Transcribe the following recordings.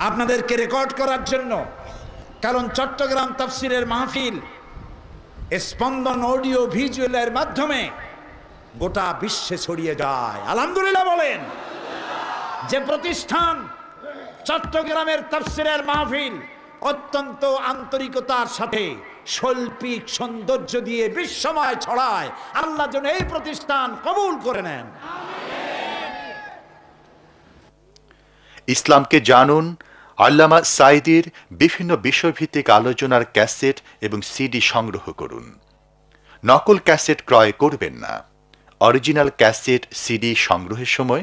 আপনাদেরকে রেকর্ড করার জন্য, কারণ চট্টগ্রাম তাফসিরের মাহফিল স্পন্দন অডিও ভিজুয়ালের মাধ্যমে গোটা বিশ্বে ছড়িয়ে যায়। আলহামদুলিল্লাহ বলেন। যে প্রতিষ্ঠান চট্টগ্রামের তাফসিরের মাহফিল অত্যন্ত আন্তরিকতার সাথে শৈল্পিক সৌন্দর্য দিয়ে বিশ্বময় ছড়ায়, আল্লাহ যেন এই প্রতিষ্ঠান কবুল করে নেন। ইসলামকে জানুন আল্লামা সাঈদীর বিভিন্ন বিষয়ভিত্তিক আলোচনার ক্যাসেট এবং সিডি সংগ্রহ করুন। নকল ক্যাসেট ক্রয় করবেন না। অরিজিনাল ক্যাসেট সিডি সংগ্রহের সময়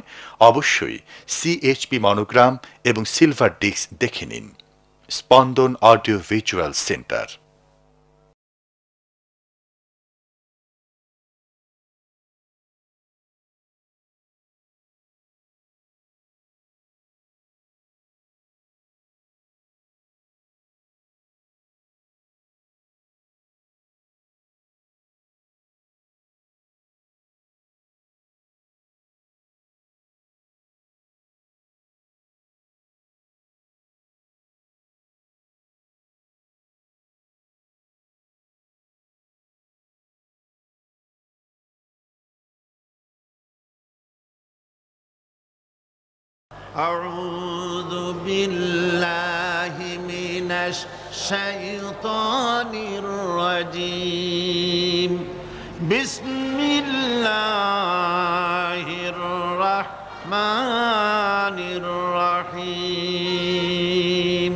অবশ্যই সিএইচপি মনোগ্রাম এবং সিলভার ডিস্ক দেখে নিন। স্পন্দন অডিও ভিজুয়াল সেন্টার। أعوذ بالله من الشيطان الرجيم بسم الله الرحمن الرحيم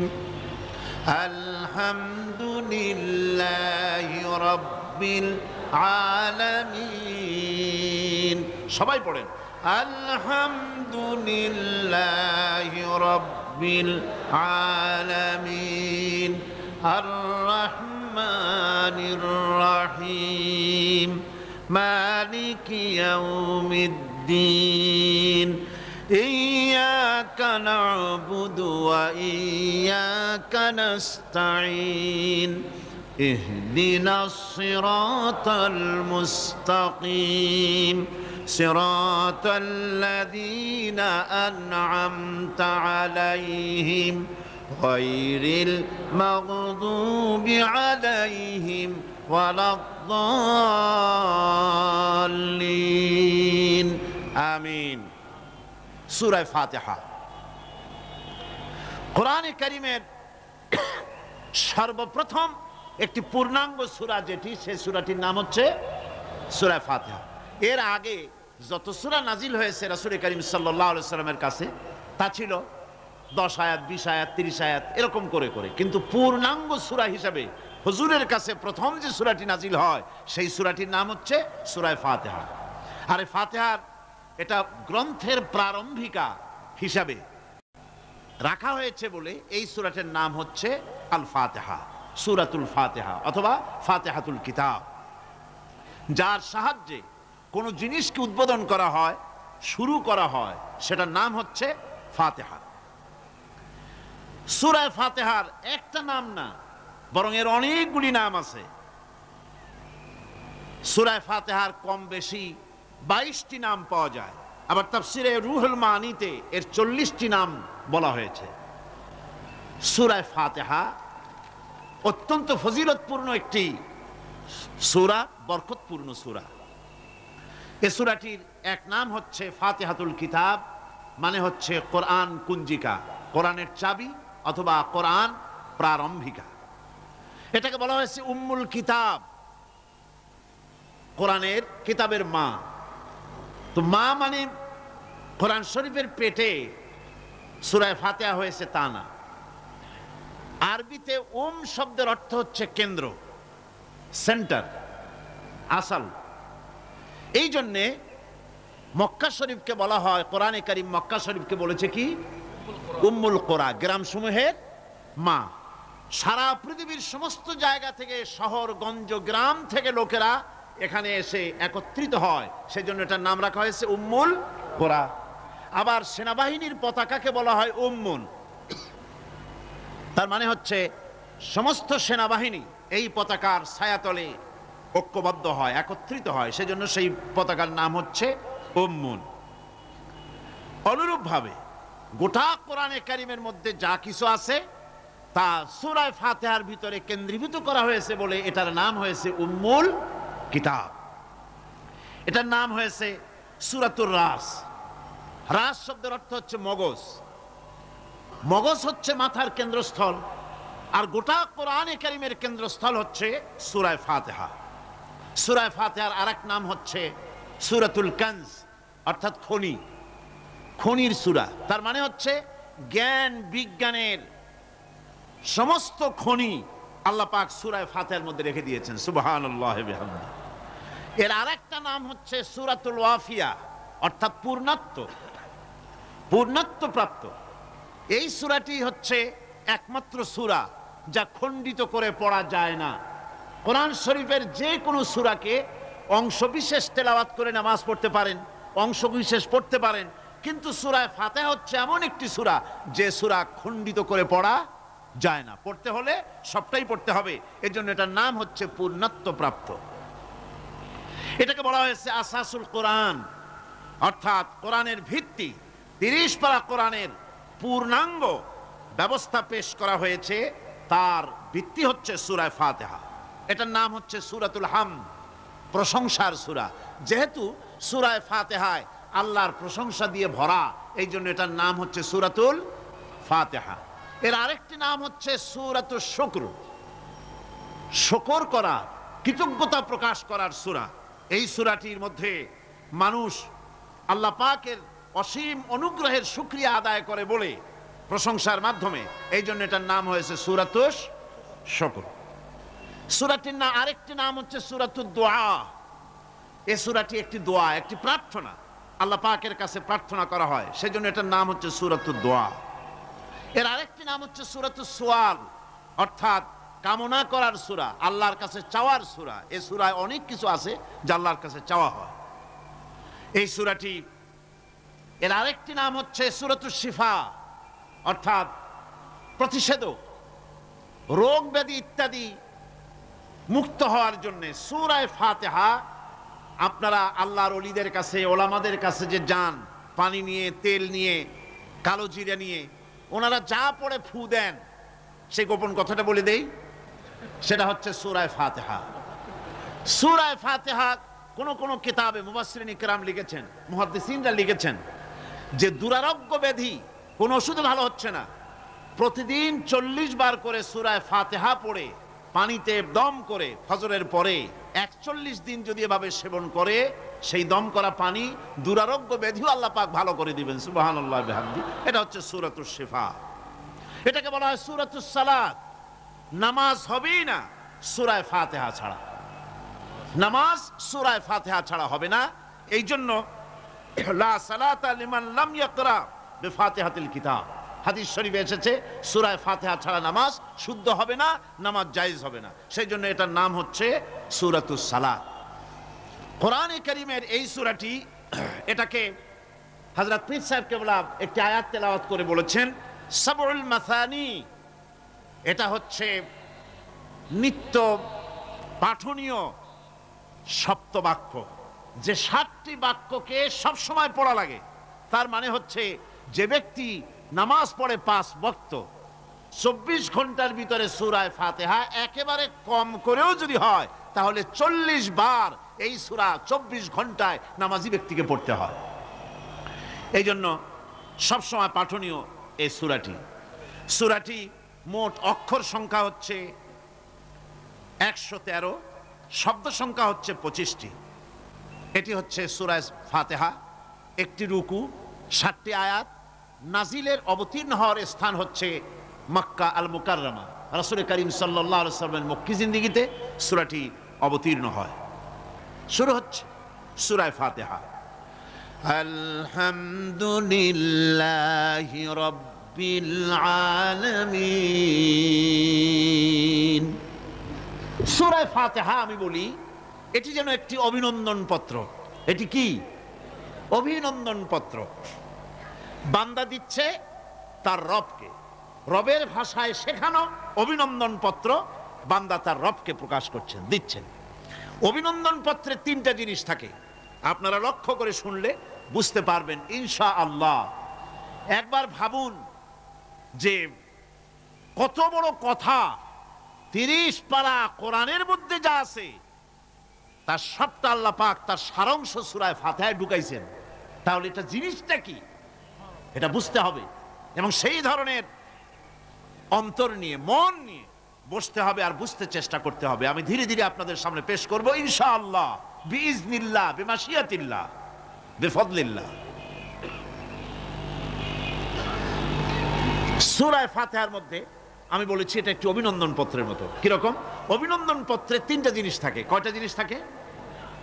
الحمد لله رب العالمين সবাই পড়েন আলহামদুলিল্লাহি রাব্বিল আলামিন আর রহমানির রহিম মালিকি ইয়াউমিদ্দিন ইয়্যাকা না'বুদু ওয়া ইয়্যাকা নাস্তাঈন ইহদিনাস সিরাতাল মুস্তাকিম صراط الذين أنعمت عليهم غير المغضوب عليهم ولا الضالين آمين সূরা ফাতিহা কোরআনে কারীমের সর্বপ্রথম একটি পূর্ণাঙ্গ সূরা যেটি, সেই সূরাটির নাম হচ্ছে সূরা ফাতিহা। এর আগে যত সূরা নাজিল হয়েছে রাসূল করিম সাল্লাল্লাহু আলাইহি সাল্লামের কাছে তা ছিল 10 আয়াত, 20 আয়াত, 30 আয়াত এরকম করে করে, কিন্তু পূর্ণাঙ্গ সূরা হিসাবে হুজুরের কাছে প্রথম যে সূরাটি নাজিল হয় সেই সূরাটির নাম হচ্ছে সূরা ফাতিহা। আর এই ফাতিহার এটা গ্রন্থের প্রারম্ভিকা হিসাবে রাখা হয়েছে বলে এই সূরাটির নাম হচ্ছে আল ফাতিহা, সূরাতুল ফাতিহা অথবা ফাতিহাতুল কিতাব। যার সাহায্যে কোনো জিনিসকে উদ্বোধন করা হয়, শুরু করা হয়, সেটার নাম হচ্ছে ফাতিহা। সূরা ফাতিহার একটা নাম না, বরং এর অনেকগুলি নাম আছে। সূরা ফাতিহার কম বেশি 22টি নাম পাওয়া যায়, আবার তাফসিরে রুহুল মানিতে এর 40টি নাম বলা হয়েছে। সূরা ফাতিহা অত্যন্ত ফজিলতপূর্ণ একটি সূরা, বরকতপূর্ণ সূরা। এই সূরাটির এক নাম হচ্ছে ফাতিহাতুল কিতাব, মানে হচ্ছে কোরআন কুঞ্জিকা, কোরআনের চাবি অথবা কোরআন প্রারম্ভিকা। এটাকে বলা হয়েছে উম্মুল কিতাব, কোরআনের কিতাবের মা। তো মা মানে কোরআন শরীফের পেটে সূরা ফাতিহা হয়েছে তা না। আরবিতে শব্দের অর্থ হচ্ছে কেন্দ্র, সেন্টার, আসল। এই জন্যে মক্কা শরীফকে বলা হয়, কোরআনে কারীম মক্কা শরীফকে বলেছে কি উম্মুল কোরা, গ্রাম সমূহের মা। সারা পৃথিবীর সমস্ত জায়গা থেকে, শহর গঞ্জ গ্রাম থেকে লোকেরা এখানে এসে একত্রিত হয়, সেজন্য এটার নাম রাখা হয়েছে উম্মুল কোরা। আবার সেনাবাহিনীর পতাকাকে বলা হয় উম্মুন, তার মানে হচ্ছে সমস্ত সেনাবাহিনী এই পতাকার ছায়াতলে ঐক্যবদ্ধ হয়, একত্রিত হয়, সেজন্য সেই পতাকার নাম হচ্ছে উম্মুন। অনুরূপভাবে গোটা কোরআনে কারিমের মধ্যে যা কিছু আছে তা সূরা ফাতিহার ভিতরে কেন্দ্রীভূত করা হয়েছে বলে এটার নাম হয়েছে উম্মুল কিতাব। এটার নাম হয়েছে সূরাতুর রাস। রাস শব্দের অর্থ হচ্ছে মগজ। মগজ হচ্ছে মাথার কেন্দ্রস্থল, আর গোটা কোরআনে কারিমের কেন্দ্রস্থল হচ্ছে সূরা ফাতিহা। সূরা ফাতিহার আরেক নাম হচ্ছে সূরাতুল কানজ, অর্থাৎ খনি, খনির সূরা। তার মানে হচ্ছে জ্ঞান বিজ্ঞানের সমস্ত খনি আল্লাহ পাক সূরা ফাতিহার মধ্যে রেখে দিয়েছেন। সুবহানাল্লাহি ওয়া বিহামদিহি। এর আরেকটা নাম হচ্ছে সূরাতুল ওয়াফিয়া, অর্থাৎ পূর্ণত্ব প্রাপ্ত। এই সূরাটি হচ্ছে একমাত্র সূরা যা খণ্ডিত করে পড়া যায় না। কোরআন শরীফের যে কোনো সূরাকে অংশবিশেষ তেলাওয়াত করে নামাজ পড়তে পারেন, অংশবিশেষ পড়তে পারেন, কিন্তু সূরা ফাতিহা হচ্ছে এমন একটি সূরা যে সূরা খণ্ডিত করে পড়া যায় না। পড়তে হলে সবটাই পড়তে হবে, এজন্য এটার নাম হচ্ছে পূর্ণত্ব প্রাপ্ত। এটাকে বলা হয়েছে আসাসুল কোরআন, অর্থাৎ কোরআনের ভিত্তি। 30 পারা কোরআনের পূর্ণাঙ্গ ব্যবস্থা পেশ করা হয়েছে, তার ভিত্তি হচ্ছে সূরা ফাতিহা। এটার নাম হচ্ছে সূরাতুল হামদ, প্রশংসার সূরা। যেহেতু সূরা ফাতিহায় আল্লাহর প্রশংসা দিয়ে ভরা, এই জন্য এটার নাম হচ্ছে সূরাতুল ফাতিহা। এর আরেকটি নাম হচ্ছে সূরাতুশ শুকর, শুকর করা, কৃতজ্ঞতা প্রকাশ করার সূরা। এই সূরাটির মধ্যে মানুষ আল্লাহ পাকের অসীম অনুগ্রহের শুকরিয়া আদায় করে বলে প্রশংসার মাধ্যমে, এই জন্য এটার নাম হয়েছে সূরাতুশ শুকর। সূরাটির না আরেকটি নাম হচ্ছে সূরাতুদ দোয়া। এই সূরাটি একটি দোয়া, একটি প্রার্থনা, আল্লাহ পাকের কাছে প্রার্থনা করা হয়, সেজন্য এটার নাম হচ্ছে সূরাতুদ দোয়া। এর আরেকটি নাম হচ্ছে সূরাতুস সুয়াল, অর্থাৎ কামনা করার সূরা, আল্লাহর কাছে চাওয়ার সূরা। এই সূরায় অনেক কিছু আছে যা আল্লাহর কাছে চাওয়া হয়। এই সূরাটি, এর আরেকটি নাম হচ্ছে সূরাতুশ শিফা, অর্থাৎ প্রতিষেধক, রোগ ব্যাধি ইত্যাদি মুক্ত হওয়ার জন্য। সূরা ফাতিহা আপনারা আল্লাহর ওলিদের কাছে, ওলামাদের কাছে যে যান, পানি নিয়ে, তেল নিয়ে, কালো জিরা নিয়ে, ওনারা যা পড়ে ফু দেন, সেই গোপন কথাটা বলে দেই, সেটা হচ্ছে সূরা ফাতিহা। সূরা ফাতিহা কোন কিতাবে মুফাসসিরিন ইকরাম লিখেছেন, মুহাদ্দিসিনরা লিখেছেন যে দুরারোগ্য ব্যাধি, কোন ওষুধে ভালো হচ্ছে না, প্রতিদিন 40 বার করে সূরা ফাতিহা পড়ে পানিতে দম করে ফজরের পরে 41 দিন যদি এভাবে সেবন করে, সেই দম করা পানি দুরারোগ্য ব্যাধিও আল্লাহ পাক ভালো করে দিবেন। সুবহানাল্লাহি ওয়া বিহামদিহি। এটা হচ্ছে সূরাতুশ শিফা। এটাকে বলা হয় সূরাতুস সালাত। নামাজ হবেই না সূরা ফাতিহা ছাড়া, নামাজ সূরা ফাতিহা ছাড়া হবে না। এই জন্য লা সালাতা লিমান লাম ইয়াকরা বিফাতিহাতিল কিতাব, হাদিস শরীফে এসেছে সূরা ফাতিহা ছাড়া নামাজ শুদ্ধ হবে না, নামাজ জায়েজ হবে না। সেই জন্য এটার নাম হচ্ছে সূরাতুস সালাত। কোরআনে কারীমের এই সূরাটি, এটাকে হযরত পীর সাহেব কেবলা একটি আয়াত তেলাওয়াত করে বলেছেন সাবউল মাসানি। এটা হচ্ছে নিত্য পাঠনীয় সপ্তবাক্য, যে 7টি বাক্যকে সব সময় পড়া লাগে। তার মানে হচ্ছে যে ব্যক্তি নামাজ পড়ে 5 ওয়াক্ত, 24 ঘন্টার ভিতরে সূরা ফাতিহা একেবারে কম করেও যদি হয়, তাহলে 40 বার এই সূরা 24 ঘন্টায় নামাজি ব্যক্তিকে পড়তে হয়। এই জন্য সবসময় পাঠনীয় এই সূরাটি। সূরাটি মোট অক্ষর সংখ্যা হচ্ছে 113, শব্দ সংখ্যা হচ্ছে 25টি। এটি হচ্ছে সূরা ফাতিহা। একটি রুকু, 7টি আয়াত। নাজিলের অবতীর্ণ হওয়ার স্থান হচ্ছে মক্কা আল মুকাররমা। রাসূল করিম সাল্লাল্লাহু আলাইহি ওয়াসাল্লামের মক্কি জিন্দেগিতে সূরাটি অবতীর্ণ হয়। শুরু হচ্ছে সূরা ফাতিহা, আলহামদুলিল্লাহি রাব্বিল আলামিন। সূরা ফাতিহা আমি বলি এটি যেন একটি অভিনন্দন পত্র। এটি কি? অভিনন্দন পত্র। বান্দা দিচ্ছে তার রবকে, রবের ভাষায় শেখানো অভিনন্দন পত্র বান্দা তার রবকে প্রকাশ করছেন, দিচ্ছেন। অভিনন্দন পত্রে 3টা জিনিস থাকে, আপনারা লক্ষ্য করে শুনলে বুঝতে পারবেন ইনশাআল্লাহ। একবার ভাবুন যে কত বড় কথা, 30 পারা কোরআনের মধ্যে যা আছে তার সবটা আল্লাহ পাক তার সারাংশ সূরা ফাতিহায় ঢুকাইছেন। তাহলে এটা জিনিসটা কি এটা বুঝতে হবে, এবং সেই ধরনের অন্তর নিয়ে মন নিয়ে বসতে হবে আর বুঝতে চেষ্টা করতে হবে। আমি ধীরে ধীরে আপনাদের সামনে পেশ করব ইনশাআল্লাহ, বিইজনিল্লাহ, বিমাশিয়াতিল্লাহ, বিফদলিল্লাহ। সূরা ফাতিহার মধ্যে আমি বলেছি এটা একটি অভিনন্দন পত্রের মতো। কিরকম? অভিনন্দন পত্রে 3টা জিনিস থাকে। কয়টা জিনিস থাকে?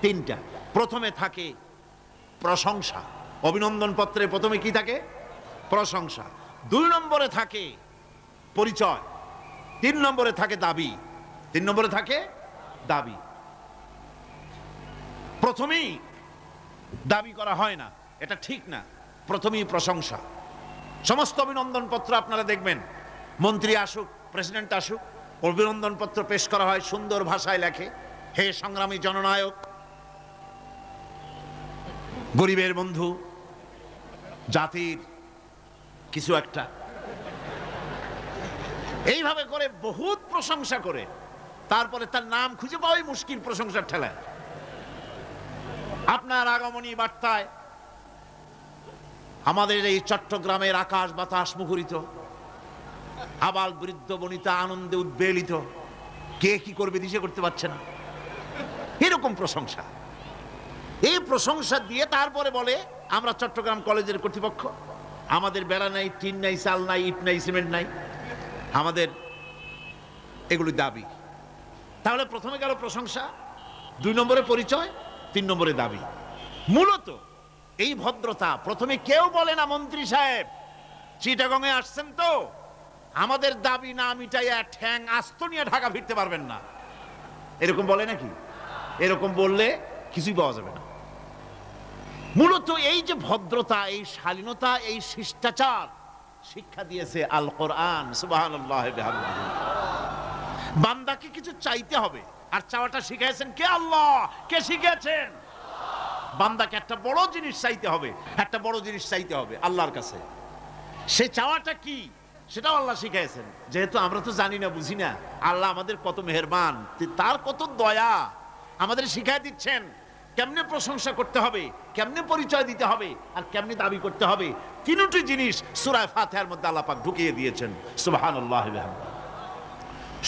3টা। প্রথমে থাকে প্রশংসা। অভিনন্দন পত্রে প্রথমে কি থাকে? প্রশংসা। 2 নম্বরে থাকে পরিচয়। 3 নম্বরে থাকে দাবি। 3 নম্বরে থাকে দাবি। প্রথমেই দাবি করা হয় না, এটা ঠিক না। প্রথমেই প্রশংসা। সমস্ত অভিনন্দন পত্র আপনারা দেখবেন, মন্ত্রী আসুক, প্রেসিডেন্ট আসুক, অভিনন্দন পত্র পেশ করা হয়, সুন্দর ভাষায় লেখে, হে সংগ্রামী জননায়ক, গরিবের বন্ধু, জাতির কিছু একটা, এইভাবে করে বহুত প্রশংসা করে তারপরে তার নাম খুঁজে পাওয়াই মুশকিল প্রশংসার ঠেলায়। আপনার আগমনী বার্তায় আমাদের এই চট্টগ্রামের আকাশ বাতাস মুখরিত, আবাল বৃদ্ধ বনিতা আনন্দে উদ্বেলিত, কে কি করবে দিশে করতে পারছে না, এরকম প্রশংসা। এই প্রশংসা দিয়ে তারপরে বলে আমরা চট্টগ্রাম কলেজের কর্তৃপক্ষ, আমাদের বেড়া নাই, টিন নাই, চাল নাই, ইট নাই, সিমেন্ট নাই, আমাদের এগুলি দাবি। তাহলে প্রথমে গেল প্রশংসা, 2 নম্বরে পরিচয়, 3 নম্বরে দাবি। মূলত এই ভদ্রতা প্রথমে কেউ বলে না, মন্ত্রী সাহেব চিটাগংয়ে আসছেন তো, আমাদের দাবি না মিটাইয়া ঠ্যাং আস্ত নিয়ে ঢাকা ফিরতে পারবেন না, এরকম বলে নাকি? এরকম বললে কিছুই পাওয়া যাবে না। মূলত এই যে ভদ্রতা, এই শালীনতা, এই শিষ্টাচার শিক্ষা দিয়েছে আল কোরআন। সুবহানাল্লাহ বিহামদিহি। বান্দাকে কিছু চাইতে হবে, আর চাওয়াটা শিখাইছেন কে? আল্লাহ। কে শিখিয়েছেন? বান্দাকে একটা বড় জিনিস চাইতে হবে, একটা বড় জিনিস চাইতে হবে আল্লাহর কাছে। সে চাওয়াটা কি সেটাও আল্লাহ শিখাইছেন। যেহেতু আমরা তো জানি না, বুঝি না, আল্লাহ আমাদের কত মেহেরবান, তার কত দয়া, আমাদের শিখাই দিচ্ছেন কেমনে প্রশংসা করতে হবে, কেমনে পরিচয় দিতে হবে, আর কেমনে দাবি করতে হবে। 3টি জিনিস সূরা ফাতিহার মধ্যে আল্লাহ পাক ঢুকিয়ে দিয়েছেন। সুবহানাল্লাহ বিহামদিহি।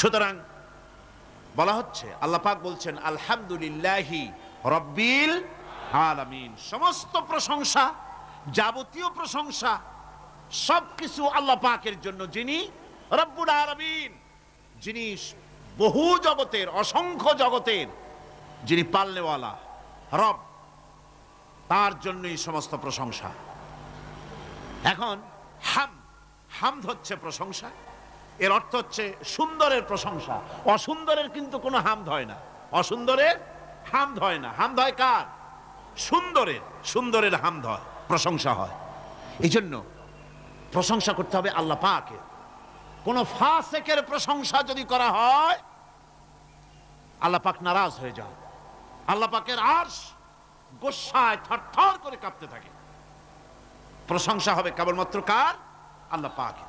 সুতরাং বলা হচ্ছে, আল্লাহ পাক বলছেন আলহামদুলিল্লাহি রাব্বিল আলামিন। সমস্ত প্রশংসা, যাবতীয় প্রশংসা সবকিছু আল্লাহ পাকের জন্য, যিনি রব্বুল আলামিন, যিনি বহু জগতের, অসংখ্য জগতের যিনি পালনেওয়ালা রব, তার জন্যই সমস্ত প্রশংসা। এখন হামদ হচ্ছে প্রশংসা, এর অর্থ হচ্ছে সুন্দরের প্রশংসা। অসুন্দরের কিন্তু কোনো হামদ হয় না, অসুন্দরের হামদ হয় না। হামদ হয় কার? সুন্দরের। সুন্দরের হামদ হয়, প্রশংসা হয়। এই জন্য প্রশংসা করতে হবে আল্লাহ পাকের। কোন ফাসিকের প্রশংসা যদি করা হয়, আল্লাহ পাক নারাজ হয়ে যায়, আল্লাহ পাকের আরশ গোসায় থরথর করে কাঁপতে থাকে। প্রশংসা হবে কেবলমাত্র কার? আল্লাহ পাকের।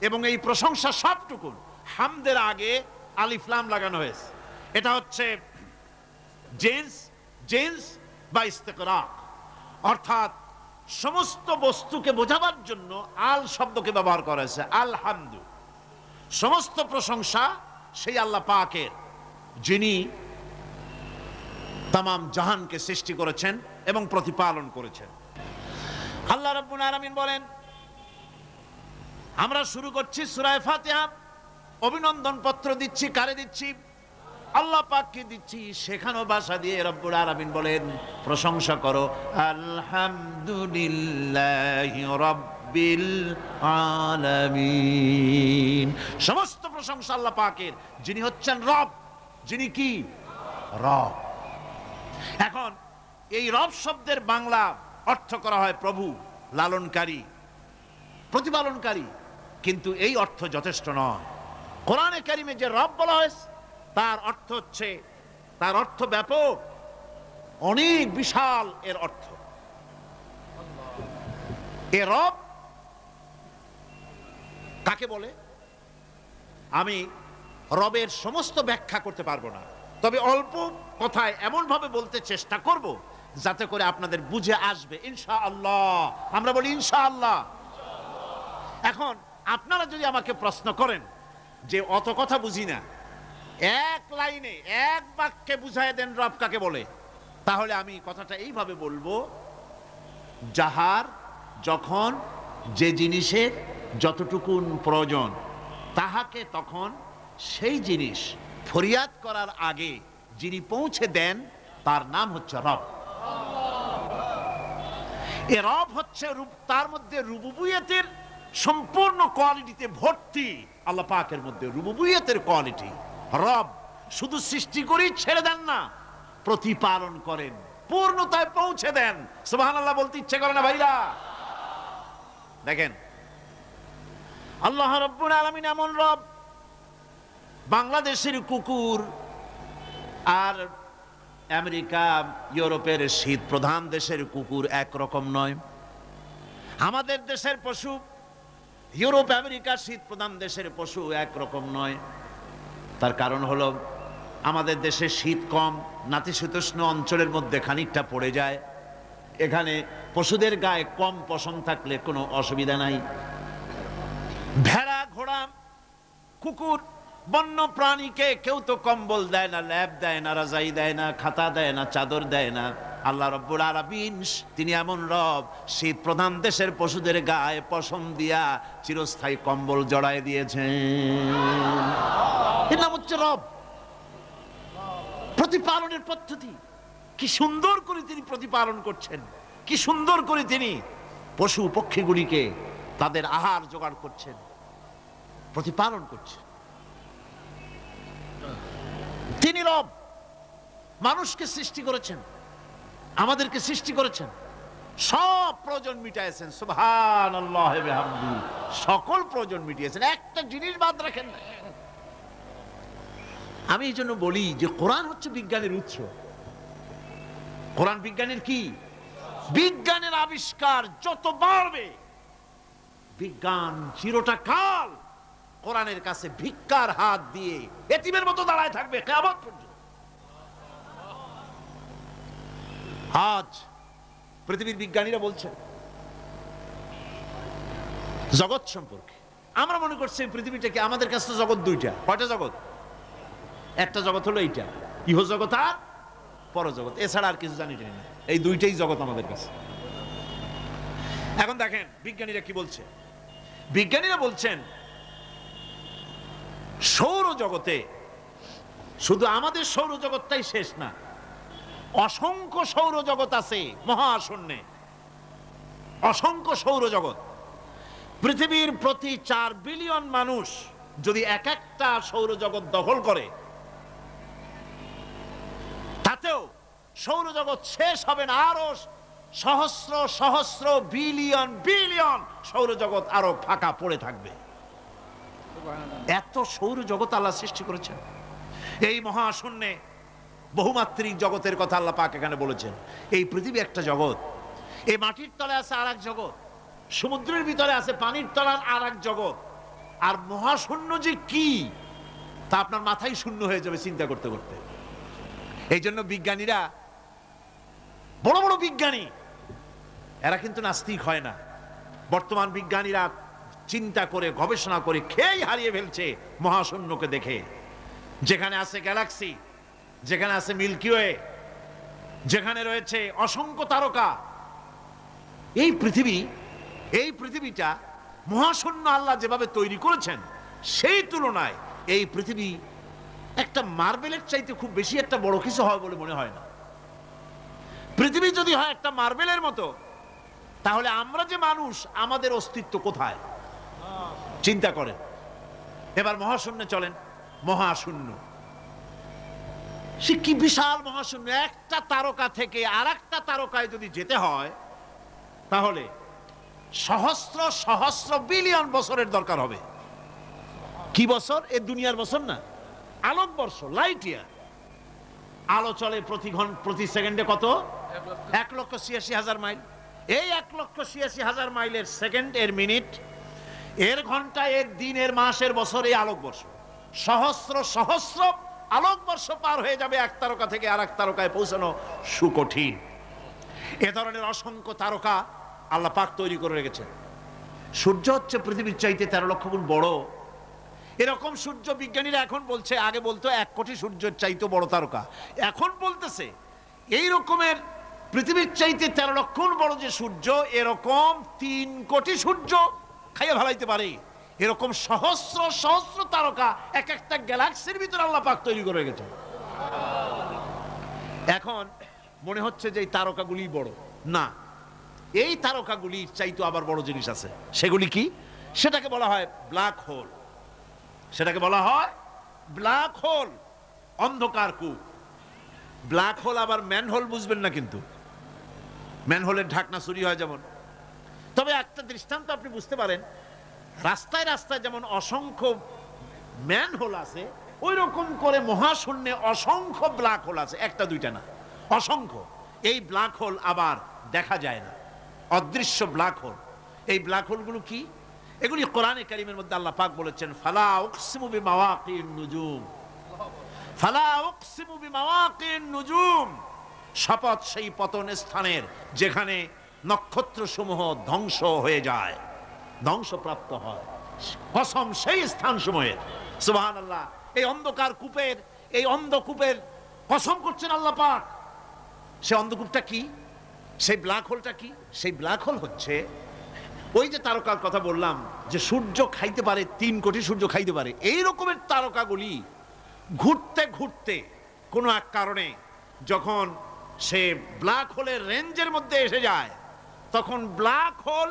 এবং এই প্রশংসা সবটুকু হামদের আগে আলিফ লাম লাগানো হয়েছে। এটা হচ্ছে জিন্স বা ইস্তিগরাক, অর্থাৎ সমস্ত বস্তুকে বোঝাবার জন্য আল শব্দকে ব্যবহার করা হয়েছে। আলহামদু, সমস্ত প্রশংসা সেই আল্লাহ পাকের, যিনি তামাম জাহানকে সৃষ্টি করেছেন এবং প্রতিপালন করেছেন। আল্লাহ রাব্বুল আলামিন বলেন, আমরা শুরু করছি সূরা ফাতিহা, অভিনন্দন পত্র দিচ্ছি। কারে দিচ্ছি? আল্লাহ পাককে দিচ্ছি। শেখানো ভাষা দিয়ে রব্বুল আলামিন বলেন প্রশংসা করো, আলহামদুলিল্লাহি রাব্বিল আলামিন। সমস্ত প্রশংসা আল্লাহ পাকের, যিনি হচ্ছেন রব। যিনি কি? রব। এখন এই রব শব্দের বাংলা অর্থ করা হয় প্রভু, লালনকারী, প্রতিপালনকারী, কিন্তু এই অর্থ যথেষ্ট নয়। কোরআনে কারিমে যে রব বলা হয়েছে তার অর্থ হচ্ছে, তার অর্থ ব্যাপক, অনেক বিশাল এর অর্থ। এ রব কাকে বলে? আমি রবের সমস্ত ব্যাখ্যা করতে পারবো না, তবে অল্প কথায় এমন ভাবে বলতে চেষ্টা করব যাতে করে আপনাদের বুঝে আসবে ইনশাআল্লাহ। আমরা বলি ইনশাআল্লাহ। এখন আপনারা যদি আমাকে প্রশ্ন করেন যে অত কথা বুঝি না, এক লাইনে এক বাক্যে বুঝায় দেন রব কাকে বলে, তাহলে আমি কথাটা এইভাবে বলবো, যাহার যখন যে জিনিসের যতটুকুন প্রয়োজন তাহাকে তখন সেই জিনিস ফরিয়াদ করার আগে যিনি পৌঁছে দেন তার নাম হচ্ছে রব। এ রব হচ্ছে তার মধ্যে রুবুবিয়তের সম্পূর্ণ কোয়ালিটিতে ভর্তি। আল্লাহ পাকের মধ্যে রুবুবিয়তের কোয়ালিটি। রব শুধু সৃষ্টি করেই ছেড়ে দেন না, প্রতিপালন করেন, পূর্ণতায় পৌঁছে দেন। সুবহানাল্লাহ বলতে ইচ্ছে করে না ভাইরা? দেখেন আল্লাহ রাব্বুল আলামিন এমন রব, বাংলাদেশের কুকুর আর আমেরিকা ইউরোপের শীত প্রধান দেশের কুকুর একরকম নয়। আমাদের দেশের পশু ইউরোপ আমেরিকা শীত প্রধান দেশের পশু একরকম নয়। তার কারণ হলো আমাদের দেশে শীত কম, নাতিশীতোষ্ণ অঞ্চলের মধ্যে খানিকটা পড়ে যায়। এখানে পশুদের গায়ে কম পশম থাকলে কোনো অসুবিধা নাই। ভেড়া, ঘোড়া, কুকুর, বন্য প্রাণীকে কেউ তো কম্বল দেয় না, ল্যাব দেয় না, রাজাই দেয় না, খাতা দেয় না, চাদর দেয় না। আল্লাহ রাব্বুল আলামিন তিনি এমন রব, শীত প্রধান দেশের পশুদের গায়ে পশম দিয়া চিরস্থায়ী কম্বল জড়ায় দিয়েছেন। এর নাম হচ্ছে রব। প্রতিপালনের পদ্ধতি কি সুন্দর করে তিনি প্রতিপালন করছেন, কি সুন্দর করে তিনি পশু পক্ষীগুলিকে তাদের আহার জোগাড় করছেন, প্রতিপালন করছেন। তিনি রব। মানুষকে সৃষ্টি করেছেন, আমাদেরকে সৃষ্টি করেছেন, সব প্রয়োজন মিটাইছেন। সুবহানাল্লাহ ওয়া বিহামদিহি, সকল প্রয়োজন মিটিয়েছেন, একটা জিনিস বাদ রাখেন না। আমি এই জন্য বলি যে কোরআন হচ্ছে বিজ্ঞানের উৎস। কোরআন বিজ্ঞানের কি? বিজ্ঞানের আবিষ্কার যত বাড়বে, বিজ্ঞান চিরটা কাল কোরআনের কাছে ভিক্ষার হাত দিয়ে এতিমের মতো দাঁড়ায় থাকবে কিয়ামত পর্যন্ত। আজ পৃথিবীর বিজ্ঞানীরা বলছেন জগৎ সম্পর্কে, আমরা মনে করছি পৃথিবীটাকে, আমাদের কাছে তো জগৎ দুইটা। কয়টা জগৎ? একটা জগৎ হলো এইটা, ইহ জগৎ আর পরজগৎ, এছাড়া আর কিছু জানি না। এই দুইটাই জগৎ আমাদের কাছে। এখন দেখেন বিজ্ঞানীরা কি বলছে। বিজ্ঞানীরা বলছেন সৌরজগতে শুধু আমাদের সৌরজগৎটাই শেষ না, অসংখ্য সৌরজগৎ আছে মহাশূন্যে, অসংখ্য সৌরজগৎ। পৃথিবীর প্রতি 4 বিলিয়ন মানুষ যদি এক একটা সৌরজগৎ দখল করে, তাতেও সৌরজগৎ শেষ হবে না। আরো সহস্র সহস্র বিলিয়ন বিলিয়ন সৌরজগৎ আরো ফাঁকা পড়ে থাকবে। এত সৌরজগৎ আল্লাহ সৃষ্টি করেছেন। এই মহাশূন্যে বহুমাত্রিক জগতের কথা আল্লাহ পাক এখানে বলেছেন। এই পৃথিবী একটা জগৎ, এই মাটির তলে আছে আর এক জগৎ, সমুদ্রের ভিতরে আছে পানির তলার আর এক জগৎ। আর মহাশূন্য যে কি তা আপনার মাথায় শূন্য হয়ে যাবে চিন্তা করতে করতে। এই জন্য বিজ্ঞানীরা, বড় বড় বিজ্ঞানী, এরা কিন্তু নাস্তিক হয় না। বর্তমান বিজ্ঞানীরা চিন্তা করে গবেষণা করে খেই হারিয়ে ফেলছে মহাশূন্যকে দেখে। যেখানে আছে গ্যালাক্সি, যেখানে আছে মিল্কি ওয়ে, যেখানে রয়েছে অসংখ্য তারকা, এই পৃথিবীটা মহাশূন্য আল্লাহ যেভাবে তৈরি করেছেন, সেই তুলনায় এই পৃথিবী একটা মার্বেলের চাইতে খুব বেশি একটা বড় কিছু হয় বলে মনে হয় না। পৃথিবী যদি হয় একটা মার্বেলের মতো, তাহলে আমরা যে মানুষ, আমাদের অস্তিত্ব কোথায় চিন্তা করেন। এবার মহাশূন্যে চলেন। মহাশূন্য সে কি বিশাল মহাশূন্য। একটা তারকা থেকে আর একটা তারকায় যদি যেতে হয়, তাহলে সহস্র সহস্র বিলিয়ন বছরের দরকার হবে। কি বছর? এ দুনিয়ার বছর না, আলোকবর্ষ, লাইট ইয়ার। আলো চলে প্রতি সেকেন্ডে কত? 1,86,000 মাইল। এই 1,86,000 মাইলের সেকেন্ড, এর মিনিট, এর ঘন্টা, এর দিন, এর মাস, এর বছর, এই আলোকবর্ষ, সহস্র সহস্র আলোকবর্ষ পার হয়ে যাবে এক তারকা থেকে আর এক তারকায় পৌঁছানো সুকঠিন। এ ধরনের অসংখ্য তারকা আল্লাহ পাক তৈরি করে রেখেছেন। সূর্য হচ্ছে পৃথিবীর চাইতে 13 লক্ষ গুণ বড়। এরকম সূর্য বিজ্ঞানীরা এখন বলছে, আগে বলতো 1 কোটি সূর্যের চাইতে বড় তারকা, এখন বলতেছে এই রকমের পৃথিবীর চাইতে 13 লক্ষ গুণ বড় যে সূর্য, এরকম 3 কোটি সূর্য খাইয়ে ফেলাইতে পারে। এরকম সহস্র সহস্র তারকা এক একটা গ্যালাক্সির ভিতরে আল্লাহ পাক তৈরি করে রেখেছেন। এখন মনে হচ্ছে যে এই তারকাগুলি বড়, না, এই তারকাগুলির চাইতে আবার বড় জিনিস আছে। সেগুলি কি? সেটাকে বলা হয় ব্ল্যাক হোল। সেটাকে বলা হয় ব্ল্যাক হোল, অন্ধকার কূপ। ব্ল্যাক হোল আবার ম্যানহোল বুঝবেন না, কিন্তু ম্যানহোলের ঢাকনা চুরি হয় যেমন। তবে একটা দৃষ্টান্ত আপনি বুঝতে পারেন, রাস্তায় রাস্তায় যেমন অসংখ্য ম্যানহোল আছে, ওই রকম করে মহাশূন্যে অসংখ্য ব্ল্যাক হোল আছে, একটা দুইটা না, অসংখ্য। এই ব্ল্যাক হোল আবার দেখা যায় না, অদৃশ্য ব্ল্যাক হোল। এই ব্ল্যাক হোলগুলো কি? এগুলি কোরআনে কারীমের মধ্যে আল্লাহ পাক বলেছেন, ফালা উকসিমু বিমাওয়াকিন নুজুম, ফালা উকসিমু বিমাওয়াকিন নুজুম, শপথ সেই পতন স্থানের যেখানে নক্ষত্র সমূহ ধ্বংস হয়ে যায়, ধ্বংসপ্রাপ্ত হয়, কসম সেই স্থান সমূহের। সুবহানাল্লাহ। এই অন্ধকার কূপের, এই অন্ধকূপের কসম করছেন আল্লাহ পাক। সে অন্ধকূপটা কি? সেই ব্ল্যাক হোলটা কি? সেই ব্ল্যাক হোল হচ্ছে ওই যে তারকার কথা বললাম, যে সূর্য খাইতে পারে, 3 কোটি সূর্য খাইতে পারে, এই রকমের তারকাগুলি ঘুরতে ঘুরতে কোনো এক কারণে যখন সে ব্ল্যাক হোলের রেঞ্জের মধ্যে এসে যায়, তখন ব্ল্যাক হোল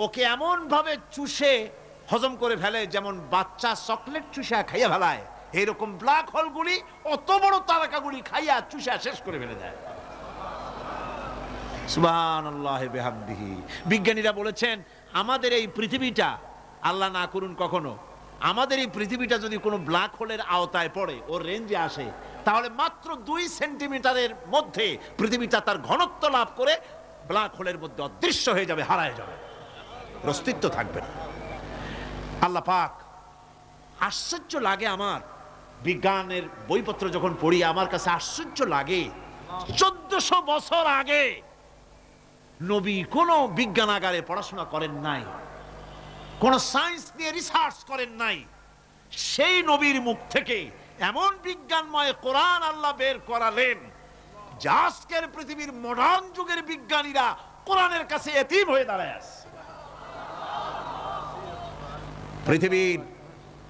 ওকে এমন ভাবে চুষে হজম করে ফেলে যেমন বাচ্চা চকলেট চুষা খাইয়া ফেলায়, এইরকম ব্ল্যাক হোলগুলি অত বড় তারকাগুলি খাইয়া চুষা শেষ করে ফেলে দেয়। সুবহানাল্লাহ বিহামদিহি। বিজ্ঞানীরা বলেছেন, আমাদের এই পৃথিবীটা, আল্লাহ না করুন কখনো, আমাদের এই পৃথিবীটা যদি কোনো ব্ল্যাক হোলের আওতায় পড়ে, ওর রেঞ্জে আসে, তাহলে মাত্র 2 সেন্টিমিটারের মধ্যে পৃথিবীটা তার ঘনত্ব লাভ করে ব্ল্যাক হোলের মধ্যে অদৃশ্য হয়ে যাবে, হারায় যাবে, অস্তিত্ব থাকবে না। আল্লাহ পাক, আশ্চর্য লাগে আমার, বিজ্ঞানের বইপত্র যখন পড়ি আমার কাছে আশ্চর্য লাগে, 1400 বছর আগে নবী কোনো বিজ্ঞানাগারে পড়াশোনা করেন নাই, কোন সায়েন্স নিয়ে রিসার্চ করেন নাই, সেই নবীর মুখ থেকে এমন বিজ্ঞানময় কোরআন আল্লাহ বের করালেন যে আজকের পৃথিবীর মডার্ন যুগের বিজ্ঞানীরা কোরআনের কাছে এতিম হয়ে দাঁড়ায় আছে। পৃথিবীর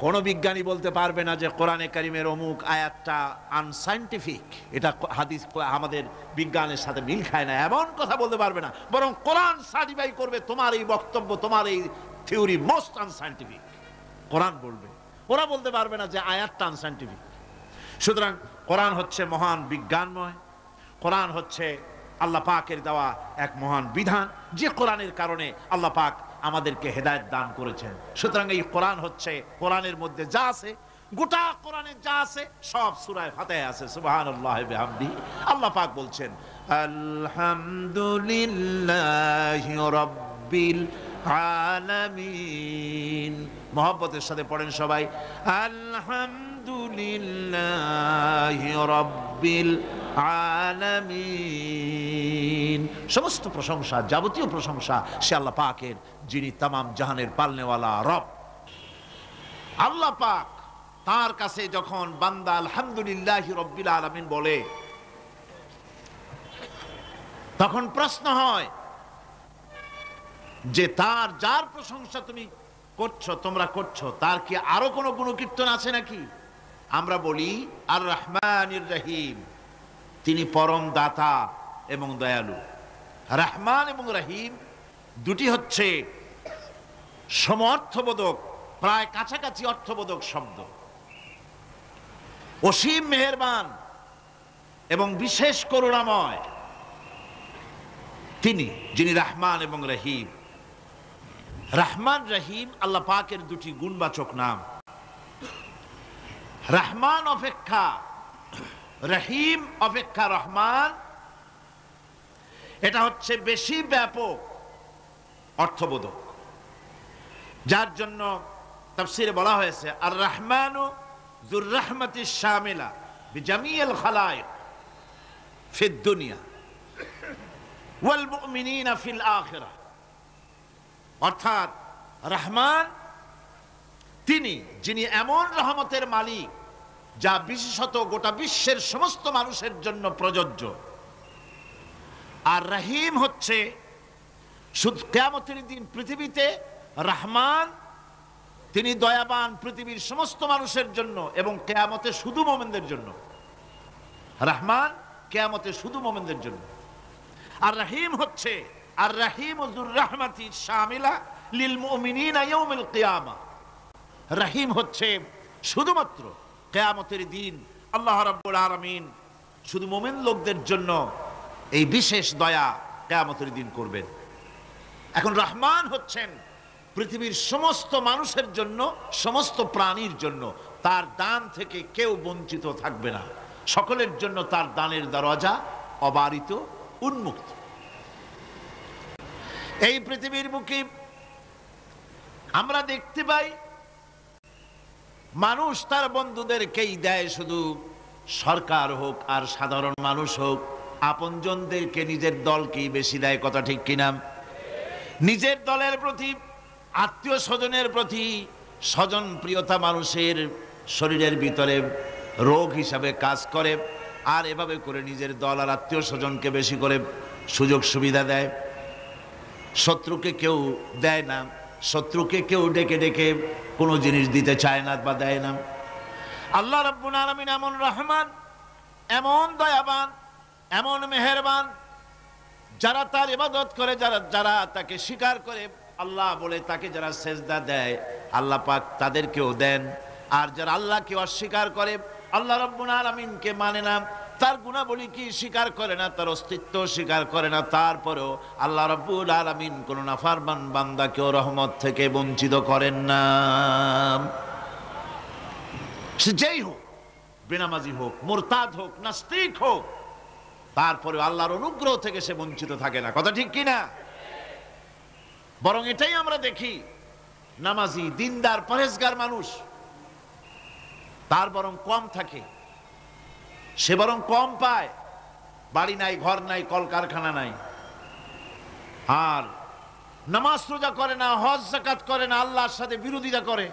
কোন বিজ্ঞানী বলতে পারবে না যে কোরআনে কারীমের অমুক আয়াতটা আনসাইন্টিফিক, এটা হাদিস আমাদের বিজ্ঞানের সাথে মিল খায় না, এমন কথা বলতে পারবে না। বরং কোরআন সার্টিফাই করবে তোমার এই বক্তব্য, তোমার এই থিওরি মোস্ট আনসাইন্টিফিক, কোরআন বলবে। ওরা বলতে পারবে না যে আয়াতটা আনসাইন্টিফিক। সুতরাং কোরআন হচ্ছে মহান বিজ্ঞানময়, কোরআন হচ্ছে আল্লাহ পাকের দেওয়া এক মহান বিধান, যে কোরআনের কারণে আল্লাহ পাক আমাদেরকে হেদায়েত দান করেছেন। সুতরাং এই কোরআন হচ্ছে, কোরআনের মধ্যে যা আছে, গোটা কোরআনে যা আছে সব সূরা ফাতিহায় আছে। সুবহানাল্লাহি ওয়া বিহামদিহি। আল্লাহ পাক বলছেন, আলহামদুলিল্লাহি রাব্বিল আলামিন। মহব্বতের সাথে পড়েন সবাই, আলহামদুলিল্লাহি রাব্বিল আলামিন। সমস্ত প্রশংসা, যাবতীয় প্রশংসা সে আল্লাহ পাকের, যিনি তামাম জাহানের পালনেওয়ালা রব। আল্লাহ পাক তার কাছে যখন বান্দা আলহামদুলিল্লাহি রাব্বিল আলামিন বলে, তখন প্রশ্ন হয় যে তার, যার প্রশংসা তুমি করছো, তোমরা করছো, তার কি আরো কোনো গুণকীর্তন আছে নাকি? আমরা বলি আর রহমানির রহিম, তিনি পরম দাতা এবং দয়ালু। রহমান এবং রহিম দুটি হচ্ছে সমঅর্থবোধক, প্রায় কাছাকাছি অর্থবোধক শব্দ। অসীম মেহেরবান এবং বিশেষ করুণাময় তিনি, যিনি রহমান এবং রহিম। রহমান রহিম আল্লাহ পাকের দুটি গুণবাচক নাম। রহমান অপেক্ষা, রহিম অপেক্ষা রহমান, এটা হচ্ছে বেশি ব্যাপক অর্থবোধক। যার জন্য তাফসীরে বলা হয়েছে আর রহমানু যুর রাহমাতিশ শামিলা বিজামিল খালায়েক ফিদ দুনিয়া ওয়াল মুমিনিনা ফিল আখিরাহ। অর্থাৎ রহমান তিনি, যিনি এমন রহমতের মালিক যা বিশেষত গোটা বিশ্বের সমস্ত মানুষের জন্য প্রযোজ্য। আর রহিম হচ্ছে শুধু কিয়ামতের দিন পৃথিবীতে রহমান তিনি দয়াবান পৃথিবীর সমস্ত মানুষের জন্য, এবং কিয়ামতে শুধু মুমিনদের জন্য। রহমান কিয়ামতে শুধু মুমিনদের জন্য। আর রহিম হচ্ছে আর রহিম যুর রাহমাতি শামিলা লিল মুমিনিনা ইয়াউমিল কিয়ামা। রহিম হচ্ছে শুধুমাত্র কিয়ামতের দিন আল্লাহ রাব্বুল আলামিন শুধু মুমিন লোকদের জন্য এই বিশেষ দয়া কিয়ামতের দিন করবেন। এখন রহমান হচ্ছেন পৃথিবীর সমস্ত মানুষের জন্য, সমস্ত প্রাণীর জন্য। তার দান থেকে কেউ বঞ্চিত থাকবে না, সকলের জন্য তার দানের দরজা অবারিত, উন্মুক্ত। এই পৃথিবীর বুকে আমরা দেখতে পাই মানুষ তার বন্ধুদেরকেই দেয়, শুধু সরকার হোক আর সাধারণ মানুষ হোক, আপনজনদেরকে নিজের দলকেই বেশি দেয়। কথা ঠিক কিনা? নিজের দলের প্রতি, আত্মীয় স্বজনের প্রতি স্বজন প্রিয়তা মানুষের শরীরের ভিতরে রোগ হিসাবে কাজ করে, আর এভাবে করে নিজের দল আর আত্মীয় স্বজনকে বেশি করে সুযোগ সুবিধা দেয়। শত্রুকে কেউ দেয় না, শত্রুকে কেউ ডেকে ডেকে কোনো জিনিস দিতে চায় না বা দেয় না। আল্লাহ রাব্বুল আলামিন এমন রহমান, এমন দয়াবান, এমন মেহেরবান, যারা তার ইবাদত করে, যারা তাকে স্বীকার করে, আল্লাহ বলে তাকে যারা সেজদা দেয়, আল্লাহ পাক তাদেরকেও দেন। আর যারা আল্লাহকে অস্বীকার করে, আল্লাহ রাব্বুল আলামিনকে মানে না, তার গুণাবলী কি স্বীকার করে না, তার অস্তিত্ব স্বীকার করে না, তারপরেও আল্লাহ রাব্বুল আলামিন কোন নাফরমান বান্দাকেও রহমত থেকে বঞ্চিত করেন না। সে যেই হোক, বেনামাজি হোক, মুরতাদ হোক, নাস্তিক হোক, তারপরে আল্লাহর অনুগ্রহ থেকে সে বঞ্চিত থাকে না। কথা ঠিক কিনা? বরং এটাই আমরা দেখি, নামাজি, দিনদার, পরেজগার মানুষ তার বরং কম থাকে, সে বরং কম পায়। বাড়ি নাই, ঘর নাই, কলকারখানা নাই, আর নামাজ রোজা করে না, হজ যাকাত করে না, আল্লাহর সাথে বিরোধিতা করে,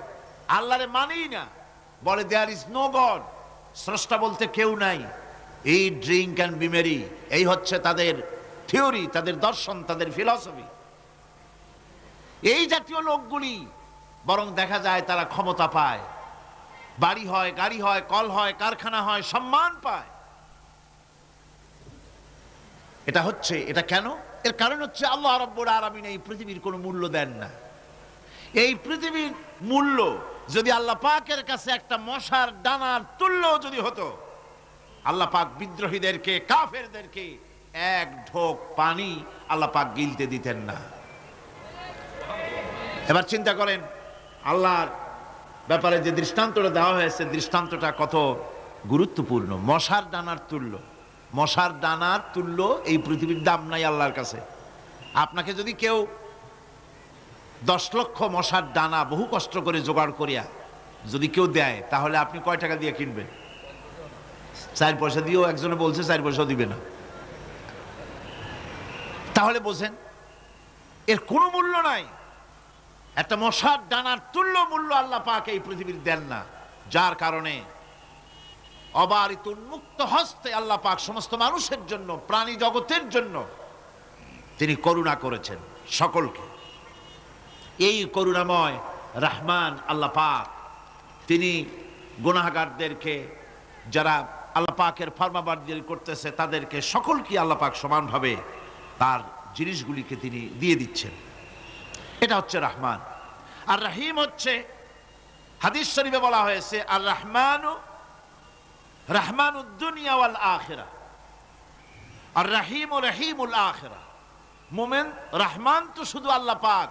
আল্লাহরে মানেই না, বলে দেয়ার ইজ নো গড, স্রষ্টা বলতে কেউ নাই। এই ড্রিঙ্ক অ্যান্ড বি মেরি, এই হচ্ছে তাদের থিওরি, তাদের দর্শন, তাদের ফিলসফি। এই জাতীয় লোকগুলি বরং দেখা যায় তারা ক্ষমতা পায়, বাড়ি হয়, গাড়ি হয়, কল হয়, কারখানা হয়, সম্মান পায়। এটা কেন? এর কারণ হচ্ছে আল্লাহ রাব্বুল আলামিন এই পৃথিবীর কোনো মূল্য দেন না। এই পৃথিবীর মূল্য যদি আল্লাহ পাকের কাছে একটা মশার ডানার তুল্য যদি হতো, আল্লাহ পাক বিদ্রোহীদেরকে, কাফেরদেরকে এক ঢোক পানি আল্লাহ পাক গিলতে দিতেন না। এবার চিন্তা করেন, আল্লাহর ব্যাপারে যে দৃষ্টান্তটা দেওয়া হয়েছে, দৃষ্টান্তটা কত গুরুত্বপূর্ণ। মশার ডানার তুল্য, মশার ডানার তুল্য এই পৃথিবীর দাম নাই আল্লাহর কাছে। আপনাকে যদি কেউ 10 লক্ষ মশার ডানা বহু কষ্ট করে জোগাড় করিয়া যদি কেউ দেয়, তাহলে আপনি কয় টাকা দিয়ে কিনবেন? 4 পয়সা দিয়েও একজনে বলছে 4 পয়সা দিবে না। তাহলে বোঝেন এর কোনো মূল্য নাই। একটা মশার ডানার তুল্য মূল্য আল্লাহ পাক এই পৃথিবীর দেন না, যার কারণে অবারিত উন্মুক্ত হস্তে আল্লাহ পাক সমস্ত মানুষের জন্য, প্রাণী জগতের জন্য তিনি করুণা করেছেন সকলকে। এই করুণাময় রহমান আল্লাহ পাক তিনি গুনাহগারদেরকে, যারা আল্লাহ পাকের ফরমাবরদারি করতেছে, তাদেরকে সকলকে আল্লাহ পাক সমানভাবে তার জিনিসগুলিকে তিনি দিয়ে দিচ্ছেন। এটা হচ্ছে রহমান। আর রহিম হচ্ছে, হাদিস শরীফে বলা হয়েছে, আর রহমানু রহমানুদ দুনিয়া ওয়াল আখিরা, আর রহিম রহিমুল আখিরা। মুমিন রহমান তো শুধু আল্লাহ পাক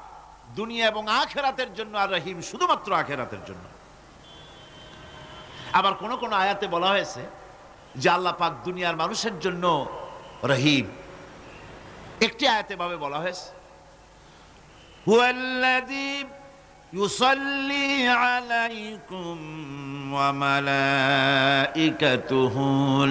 দুনিয়া এবং আখিরাতের জন্য, আর রহিম শুধুমাত্র আখিরাতের জন্য। আবার কোন কোন আয়াতে বলা হয়েছে যে আল্লাহ পাক দুনিয়ার মানুষের জন্য রহিম। একটি আয়াতে ভাবে বলা হয়েছে, হুয়াল্লাযী ইউসাল্লি আলাইকুম ওয়া মালাইকাতুহু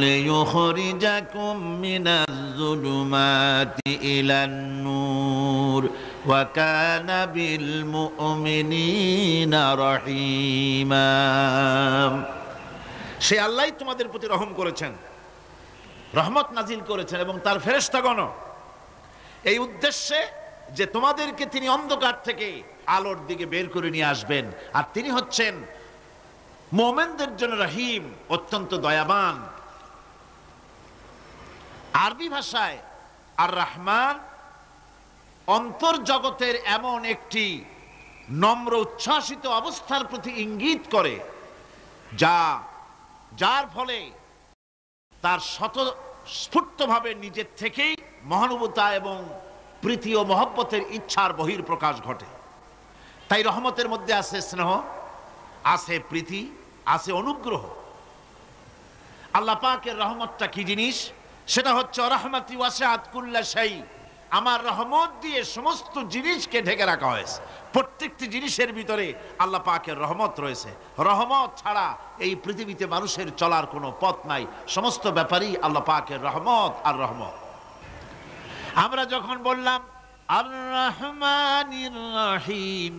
লিইখরিজাকুম মিনাজ যুলুমাতি ইলান নূর ওয়া কানা বিল মুমিনিনা রহিমা। সে আল্লাহই তোমাদের প্রতি রহম করেছেন, রহমত নাজিল করেছেন এবং তার ফেরেশতাগণ এই উদ্দেশ্যে যে তোমাদেরকে তিনি অন্ধকার থেকে আলোর দিকে বের করে নিয়ে আসবেন। আর তিনি হচ্ছেন মুমিনদের জন্য রহিম, অত্যন্ত দয়াবান। আরবি ভাষায় আর রহমান অন্তর্জগতের এমন একটি নম্র উচ্ছ্বাসিত অবস্থার প্রতি ইঙ্গিত করে যার ফলে তার স্বতঃস্ফূর্তভাবে নিজের থেকেই মহানুভবতা এবং প্রীতি ও মহব্বতের ইচ্ছার বহির্প্রকাশ ঘটে। তাই রহমতের মধ্যে আছে স্নেহ, আছে প্রীতি, আছে অনুগ্রহ। আল্লাহ পাকের রহমতটা কি জিনিস? সেটা হচ্ছে রাহমাতি ওয়াসিআত কুল্লা শাই। আমার রহমত দিয়ে সমস্ত জিনিসকে ঢেকে রাখা হয়েছে। প্রত্যেকটি জিনিসের ভিতরে আল্লাহ পাকের রহমত রয়েছে। রহমত ছাড়া এই পৃথিবীতে মানুষের চলার কোনো পথ নাই। সমস্ত ব্যাপারেই আল্লাহ পাকের রহমত আর রহমত। আমরা যখন বললাম আর রহমানির রহিম,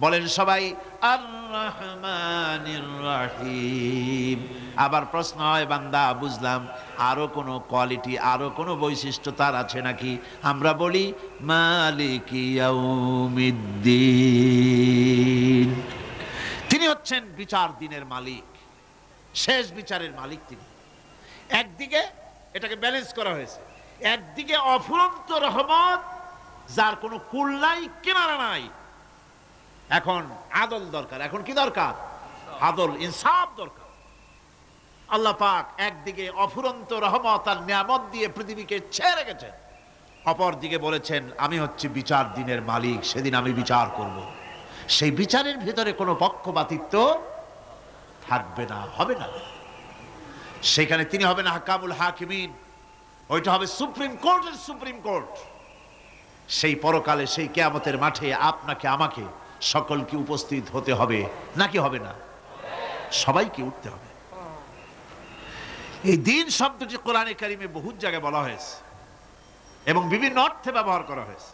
বলেন সবাই আর রহমানির রহিম। আবার প্রশ্ন হয়, বান্দা বুঝলাম, আরো কোনো কোয়ালিটি, আরো কোনো বৈশিষ্ট্য তার আছে নাকি? আমরা বলি মালিকি ইয়াউমিদ্দিন। তিনি হচ্ছেন বিচার দিনের মালিক, শেষ বিচারের মালিক তিনি। একদিকে এটাকে ব্যালেন্স করা হয়েছে, একদিকে অফুরন্ত রহমত যার কোনো কুল নাই, কিনারা নাই। এখন আদল দরকার। এখন কি দরকার? আদল, ইনসাফ দরকার। আল্লাহ পাক একদিকে অফুরন্ত রহমত আর নিয়ামত দিয়ে পৃথিবীকে ছেড়ে রেখেছেন, অপর দিকে বলেছেন আমি হচ্ছি বিচার দিনের মালিক, সেদিন আমি বিচার করব। সেই বিচারের ভিতরে কোনো পক্ষপাতিত্ব থাকবে না, হবে না। সেখানে তিনি হবেন হাকামুল হাকিমিন, ওইটা হবে সুপ্রিম কোর্টের সুপ্রিম কোর্ট। সেই পরকালে, সেই কিয়ামতের মাঠে আপনাকে আমাকে সকলকে উপস্থিত হতে হবে, নাকি হবে না? সবাইকে উঠতে হবে। এই দিন শব্দটি কোরআনে কারিমে বহু জায়গায় বলা হয়েছে এবং বিভিন্ন অর্থে ব্যবহার করা হয়েছে।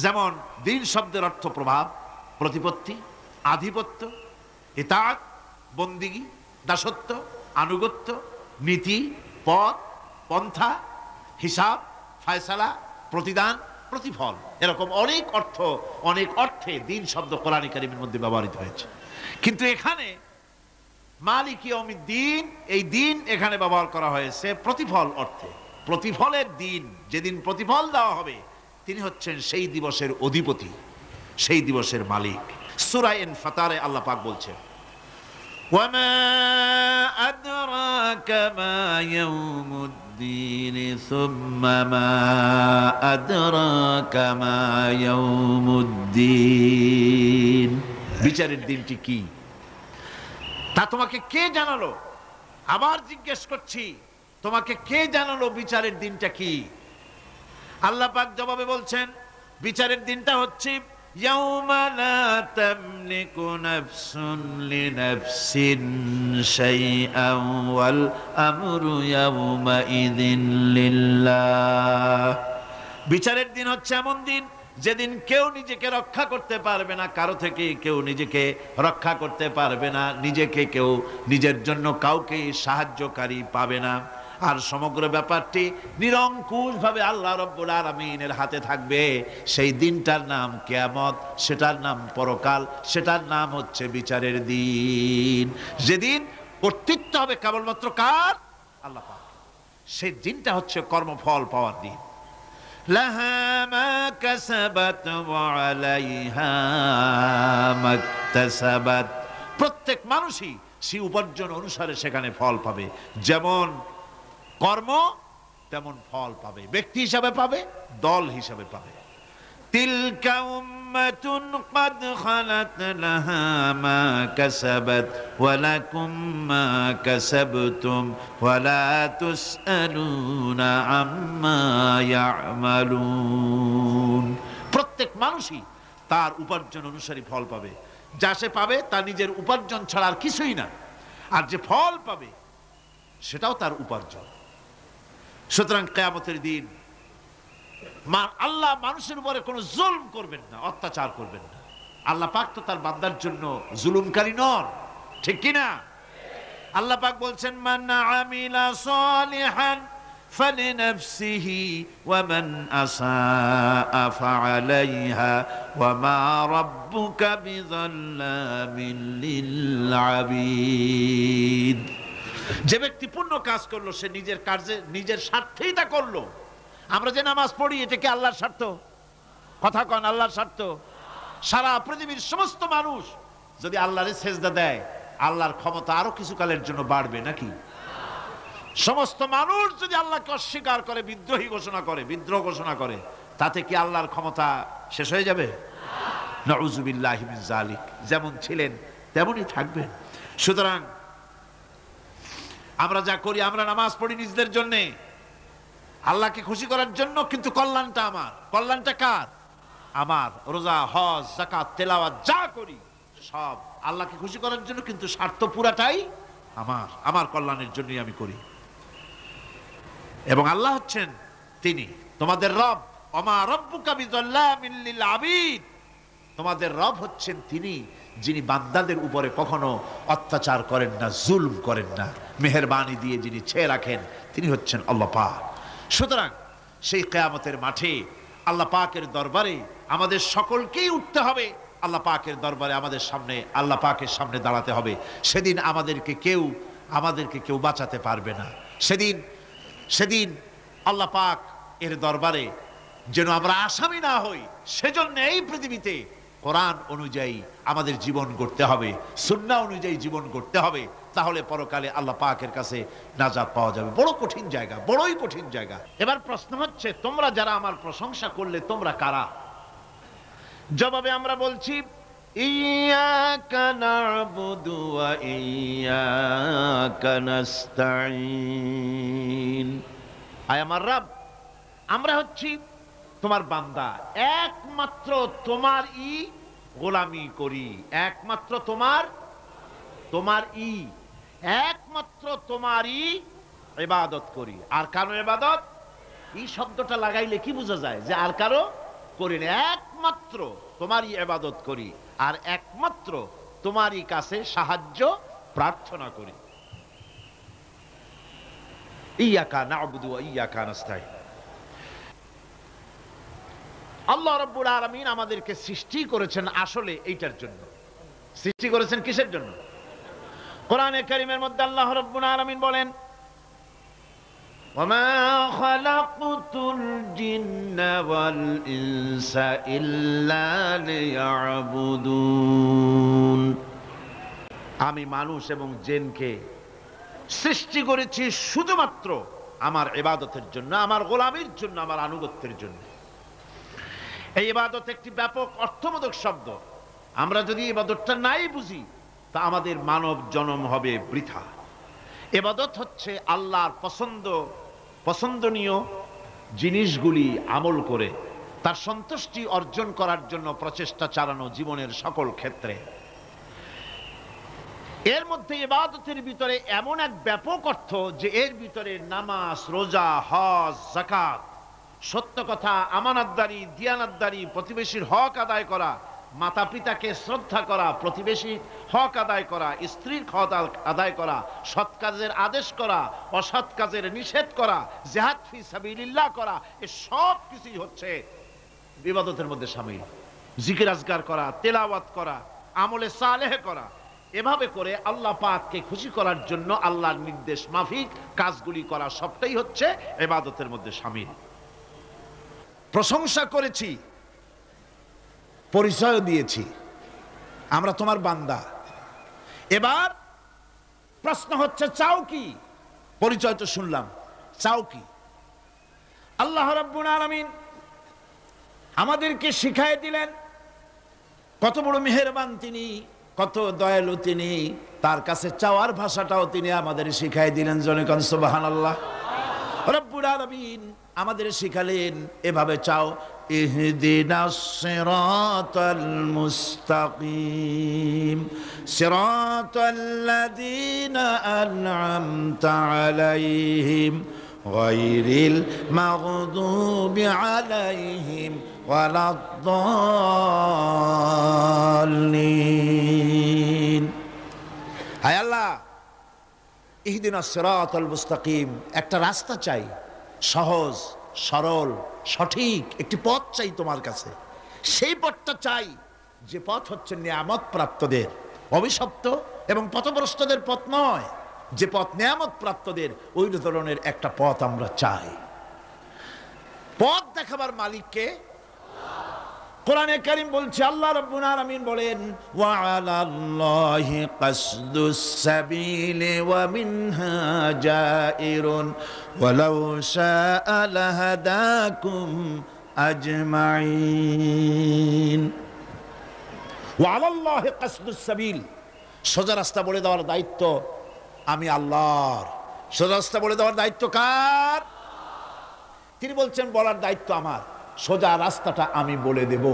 যেমন দিন শব্দের অর্থ প্রভাব, প্রতিপত্তি, আধিপত্য, ইতাআত, বন্দিগি, দাসত্ব, আনুগত্য, নীতি, পথ, পন্থা, হিসাব, ফায়সালা, প্রতিদান, প্রতিফল। এরকম অনেক অর্থ, অনেক অর্থে দিন শব্দ কোরআনে কারিমের মধ্যে ব্যবহৃত হয়েছে। কিন্তু এখানে মালিক ইয়াউমিদ্দিন, এই দিন এখানে ব্যবহার করা হয়েছে প্রতিফল অর্থে। প্রতিফলের দিন, যেদিন প্রতিফল দেওয়া হবে, তিনি হচ্ছেন সেই দিবসের অধিপতি, সেই দিবসের মালিক। সূরা ইনফিতারে আল্লাহ পাক বলছেন ওয়ামা আদরাকা মা ইয়াউমুদ্দিন সুম্মা মা আদরাকা মা ইয়াউমুদ্দিন। বিচারের দিনটি কি তা তোমাকে কে জানালো? আবার জিজ্ঞেস করছি, তোমাকে কে জানালো বিচারের দিনটা কি? আল্লাহ পাক জবাবে বলছেন বিচারের দিনটা হচ্ছে ইয়াউমা লা তামলিকু নাফসুন লিনাফসিন শাইআন ওয়াল আমরু ইয়াউমা ইযিন লিল্লাহ। বিচারের দিন হচ্ছে এমন দিন যেদিন কেউ নিজেকে রক্ষা করতে পারবে না, কারো থেকে কেউ নিজেকে রক্ষা করতে পারবে না, নিজেকে কেউ নিজের জন্য কাউকে সাহায্যকারী পাবে না। আর সমগ্র ব্যাপারটি নিরঙ্কুশভাবে আল্লাহ রাব্বুল আলামিনের হাতে থাকবে। সেই দিনটার নাম কিয়ামত, সেটার নাম পরকাল, সেটার নাম হচ্ছে বিচারের দিন। যেদিন কর্তৃত্ব হবে কেবলমাত্র কার? আল্লাহ পাক। সেই দিনটা হচ্ছে কর্মফল পাওয়ার দিন। লাহা মা কাসাবাত ওয়া আলাইহা মাকতাসাবাত। প্রত্যেক মানুষই সেই উপার্জন অনুসারে সেখানে ফল পাবে। যেমন কর্ম তেমন ফল পাবে, ব্যক্তি হিসাবে পাবে, দল হিসাবে পাবে। তিলকা উম্মাতুন ক্বাদ খালাত লাহা মা কাসাবাত ওয়া লাকুম মা কাসাবতুম ওয়া লা তুসআলুনা আম্মা ইয়ামালুন। প্রত্যেক মানুষই তার উপার্জন অনুসারী ফল পাবে। যা সে পাবে তা নিজের উপার্জন ছাড়া আর কিছুই না, আর যে ফল পাবে সেটাও তার উপার্জন। সুতরাং কিয়ামতের দিন আল্লাহ মানুষের উপরে কোনো জুলম করবেন না, অত্যাচার করবেন না। আল্লাহ পাক তো তার বান্দার জন্য জুলুমকারী নন, ঠিক কি না? আল্লাহ পাক বলছেন, মান আমিলা সালিহান ফালিনাফসিহি ওয়া মান আসাআ ফাআলাইহা ওয়া মা রাব্বুকা বিযাল্লামিন লিল আবিদ। যে ব্যক্তি পুণ্য কাজ করলো সে নিজের কাজে নিজের স্বার্থেই তা করলো। আমরা যে নামাজ পড়ি এটা কি আল্লাহর স্বার্থ? কথা কন, আল্লাহর স্বার্থ? সারা পৃথিবীর সমস্ত মানুষ যদি আল্লাহরে সেজদা দেয়, আল্লাহর ক্ষমতা আরো কিছু কালের জন্য বাড়বে নাকি? সমস্ত মানুষ যদি আল্লাহকে অস্বীকার করে, বিদ্রোহী ঘোষণা করে, বিদ্রোহ ঘোষণা করে, তাতে কি আল্লাহর ক্ষমতা শেষ হয়ে যাবে? নাউযুবিল্লাহি মিন যালিক। যেমন ছিলেন তেমনই থাকবেন। সুতরাং আমরা যা করি, আমরা নামাজ পড়ি নিজেদের জন্য, আল্লাহকে খুশি করার জন্য, কিন্তু কল্যাণটা আমার। কল্যাণটা কার? আমার। রোজা, হজ, যাকাত, তেলাওয়াত যা করি সব আল্লাহকে খুশি করার জন্য, কিন্তু স্বার্থ পুরাটাই আমার, আমার কল্যাণের জন্যই আমি করি। এবং আল্লাহ হচ্ছেন তিনি তোমাদের রব। ওমা রাব্বুকা বিযাল্লামিন লিল আবিদ। তোমাদের রব হচ্ছেন তিনি যিনি বান্দাদের উপরে কখনো অত্যাচার করেন না, জুলম করেন না, মেহেরবানি দিয়ে যিনি ছেয়ে রাখেন, তিনি হচ্ছেন আল্লাহ পাক। সুতরাং সেই কিয়ামতের মাঠে আল্লাহ পাকের দরবারে আমাদের সকলকেই উঠতে হবে। আল্লাহ পাকের দরবারে আমাদের সামনে, আল্লাহ পাকের সামনে দাঁড়াতে হবে। সেদিন আমাদেরকে কেউ বাঁচাতে পারবে না। সেদিন আল্লাহ পাক এর দরবারে যেন আমরা আসামি না হই, সেজন্য এই পৃথিবীতে কোরআন অনুযায়ী আমাদের জীবন গড়তে হবে, সুন্নাহ অনুযায়ী জীবন গড়তে হবে। তাহলে পরকালে আল্লাহ পাকের কাছে নাজাত পাওয়া যাবে। বড় কঠিন জায়গা, বড়ই কঠিন জায়গা। এবার প্রশ্ন হচ্ছে, তোমরা যারা আমার প্রশংসা করলে তোমরা কারা? জবাবে আমরা বলছি, ইয়াকা না'বুদু ওয়া ইয়াকা নাস্তাঈন। আয় আমার রব, আমরা হচ্ছি তোমার বান্দা, একমাত্র তোমারই গোলামি করি, একমাত্র একমাত্র তোমারই ইবাদত করি। আর কারো ইবাদত, এই শব্দটা লাগাইলে কি বোঝা যায়? যে আর কারো করি না, একমাত্র তোমারই ইবাদত করি, আর একমাত্র তোমারই কাছে সাহায্য প্রার্থনা করি। ইয়াকা না'বুদু ওয়া ইয়াকা নাস্তাঈন। আল্লাহ রাব্বুল আলামিন আমাদেরকে সৃষ্টি করেছেন আসলে এইটার জন্য। সৃষ্টি করেছেন কিসের জন্য? কোরআনে কারীমের মধ্যে আল্লাহ রাব্বুল আলামিন বলেন, ওয়ামা খালাকতুল জিন্না ওয়াল ইনসা ইল্লা লিয়াবুদুন। আমি মানুষ এবং জিনকে সৃষ্টি করেছি শুধুমাত্র আমার ইবাদতের জন্য, আমার গোলামির জন্য, আমার আনুগত্যের জন্য। এই ইবাদত একটি ব্যাপক অর্থবোধক শব্দ। আমরা যদি ইবাদতটা নাই বুঝি, তা আমাদের মানব জন্ম হবে বৃথা। ইবাদত হচ্ছে আল্লাহর পছন্দনীয় জিনিসগুলি আমল করে তার সন্তুষ্টি অর্জন করার জন্য প্রচেষ্টা চালানো জীবনের সকল ক্ষেত্রে। এর মধ্যে ইবাদতের ভিতরে এমন এক ব্যাপক অর্থ যে এর ভিতরে নামাজ, রোজা, হজ, যাকাত, সত্য কথা, আমানতদারি, দিয়ানতদারি, প্রতিবেশীর হক আদায় করা, মাতা পিতাকে শ্রদ্ধা করা, প্রতিবেশী হক আদায় করা, স্ত্রীর হক আদায় করা, সৎ কাজের আদেশ করা, অসৎ কাজের নিষেধ করা, জিহাদ ফি সাবিলিল্লাহ করা, এ সব কিছুই হচ্ছে ইবাদতের মধ্যে শামিল। জিকির আজগার করা, তেলাওয়াত করা, আমলে সালেহ করা, এভাবে করে আল্লাহ পাককে খুশি করার জন্য আল্লাহর নির্দেশ মাফিক কাজগুলি করা, সবটাই হচ্ছে ইবাদতের মধ্যে শামিল। প্রশংসা করেছি, পরিচয় দিয়েছি, আমরা তোমার বান্দা। এবার প্রশ্ন হচ্ছে, চাও কি? পরিচয় তো শুনলাম, চাও কি? আল্লাহ রাব্বুল আলামিন আমাদেরকে শিখাই দিলেন কত বড় মেহেরবান তিনি, কত দয়ালু তিনি। তার কাছে চাওয়ার ভাষাটাও তিনি আমাদের শিখাই দিলেন। জনগণ সুবহানাল্লাহ। রাব্বুল আলামিন আমাদের শিখালেন এভাবে চাও, ইহদিনাস সিরাতাল মুস্তাকিম সিরাতাল্লাযীনা আন'আমতা আলাইহিম গায়রিল মাগদুবি আলাইহিম ওয়ালাদ-দাল্লিন। হায় আল্লাহ, ইহদিনাস সিরাতাল মুস্তাকিম, একটা রাস্তা চাই, সহজ সরল সঠিক একটি পথ চাই তোমার কাছে। সেই পথটা চাই যে পথ হচ্ছে নিয়ামত প্রাপ্তদের, অভিশপ্ত এবং পথভ্রষ্টদের পথ নয়। যে পথ নিয়ামত প্রাপ্তদের, ওই ধরনের একটা পথ আমরা চাই। পথ দেখাবার মালিককে কোরআনে কারীম বলছে, আল্লাহ রাব্বুল আলামিন বলেন, ওয়া আলাল্লাহি কাসদুস সাবিলি ওয়া মিনহা জাইরুন ওয়ালাউ শাআ লাহাদাকুম আজমাইন। ওয়া আলাল্লাহি কাসদুস সাবিল, সোজা রাস্তা বলে দেওয়ার দায়িত্ব আমি আল্লাহর। সোজা রাস্তা বলে দেওয়ার দায়িত্ব কার? তিনি বলছেন বলার দায়িত্ব আমার, সোজা রাস্তাটা আমি বলে দেব।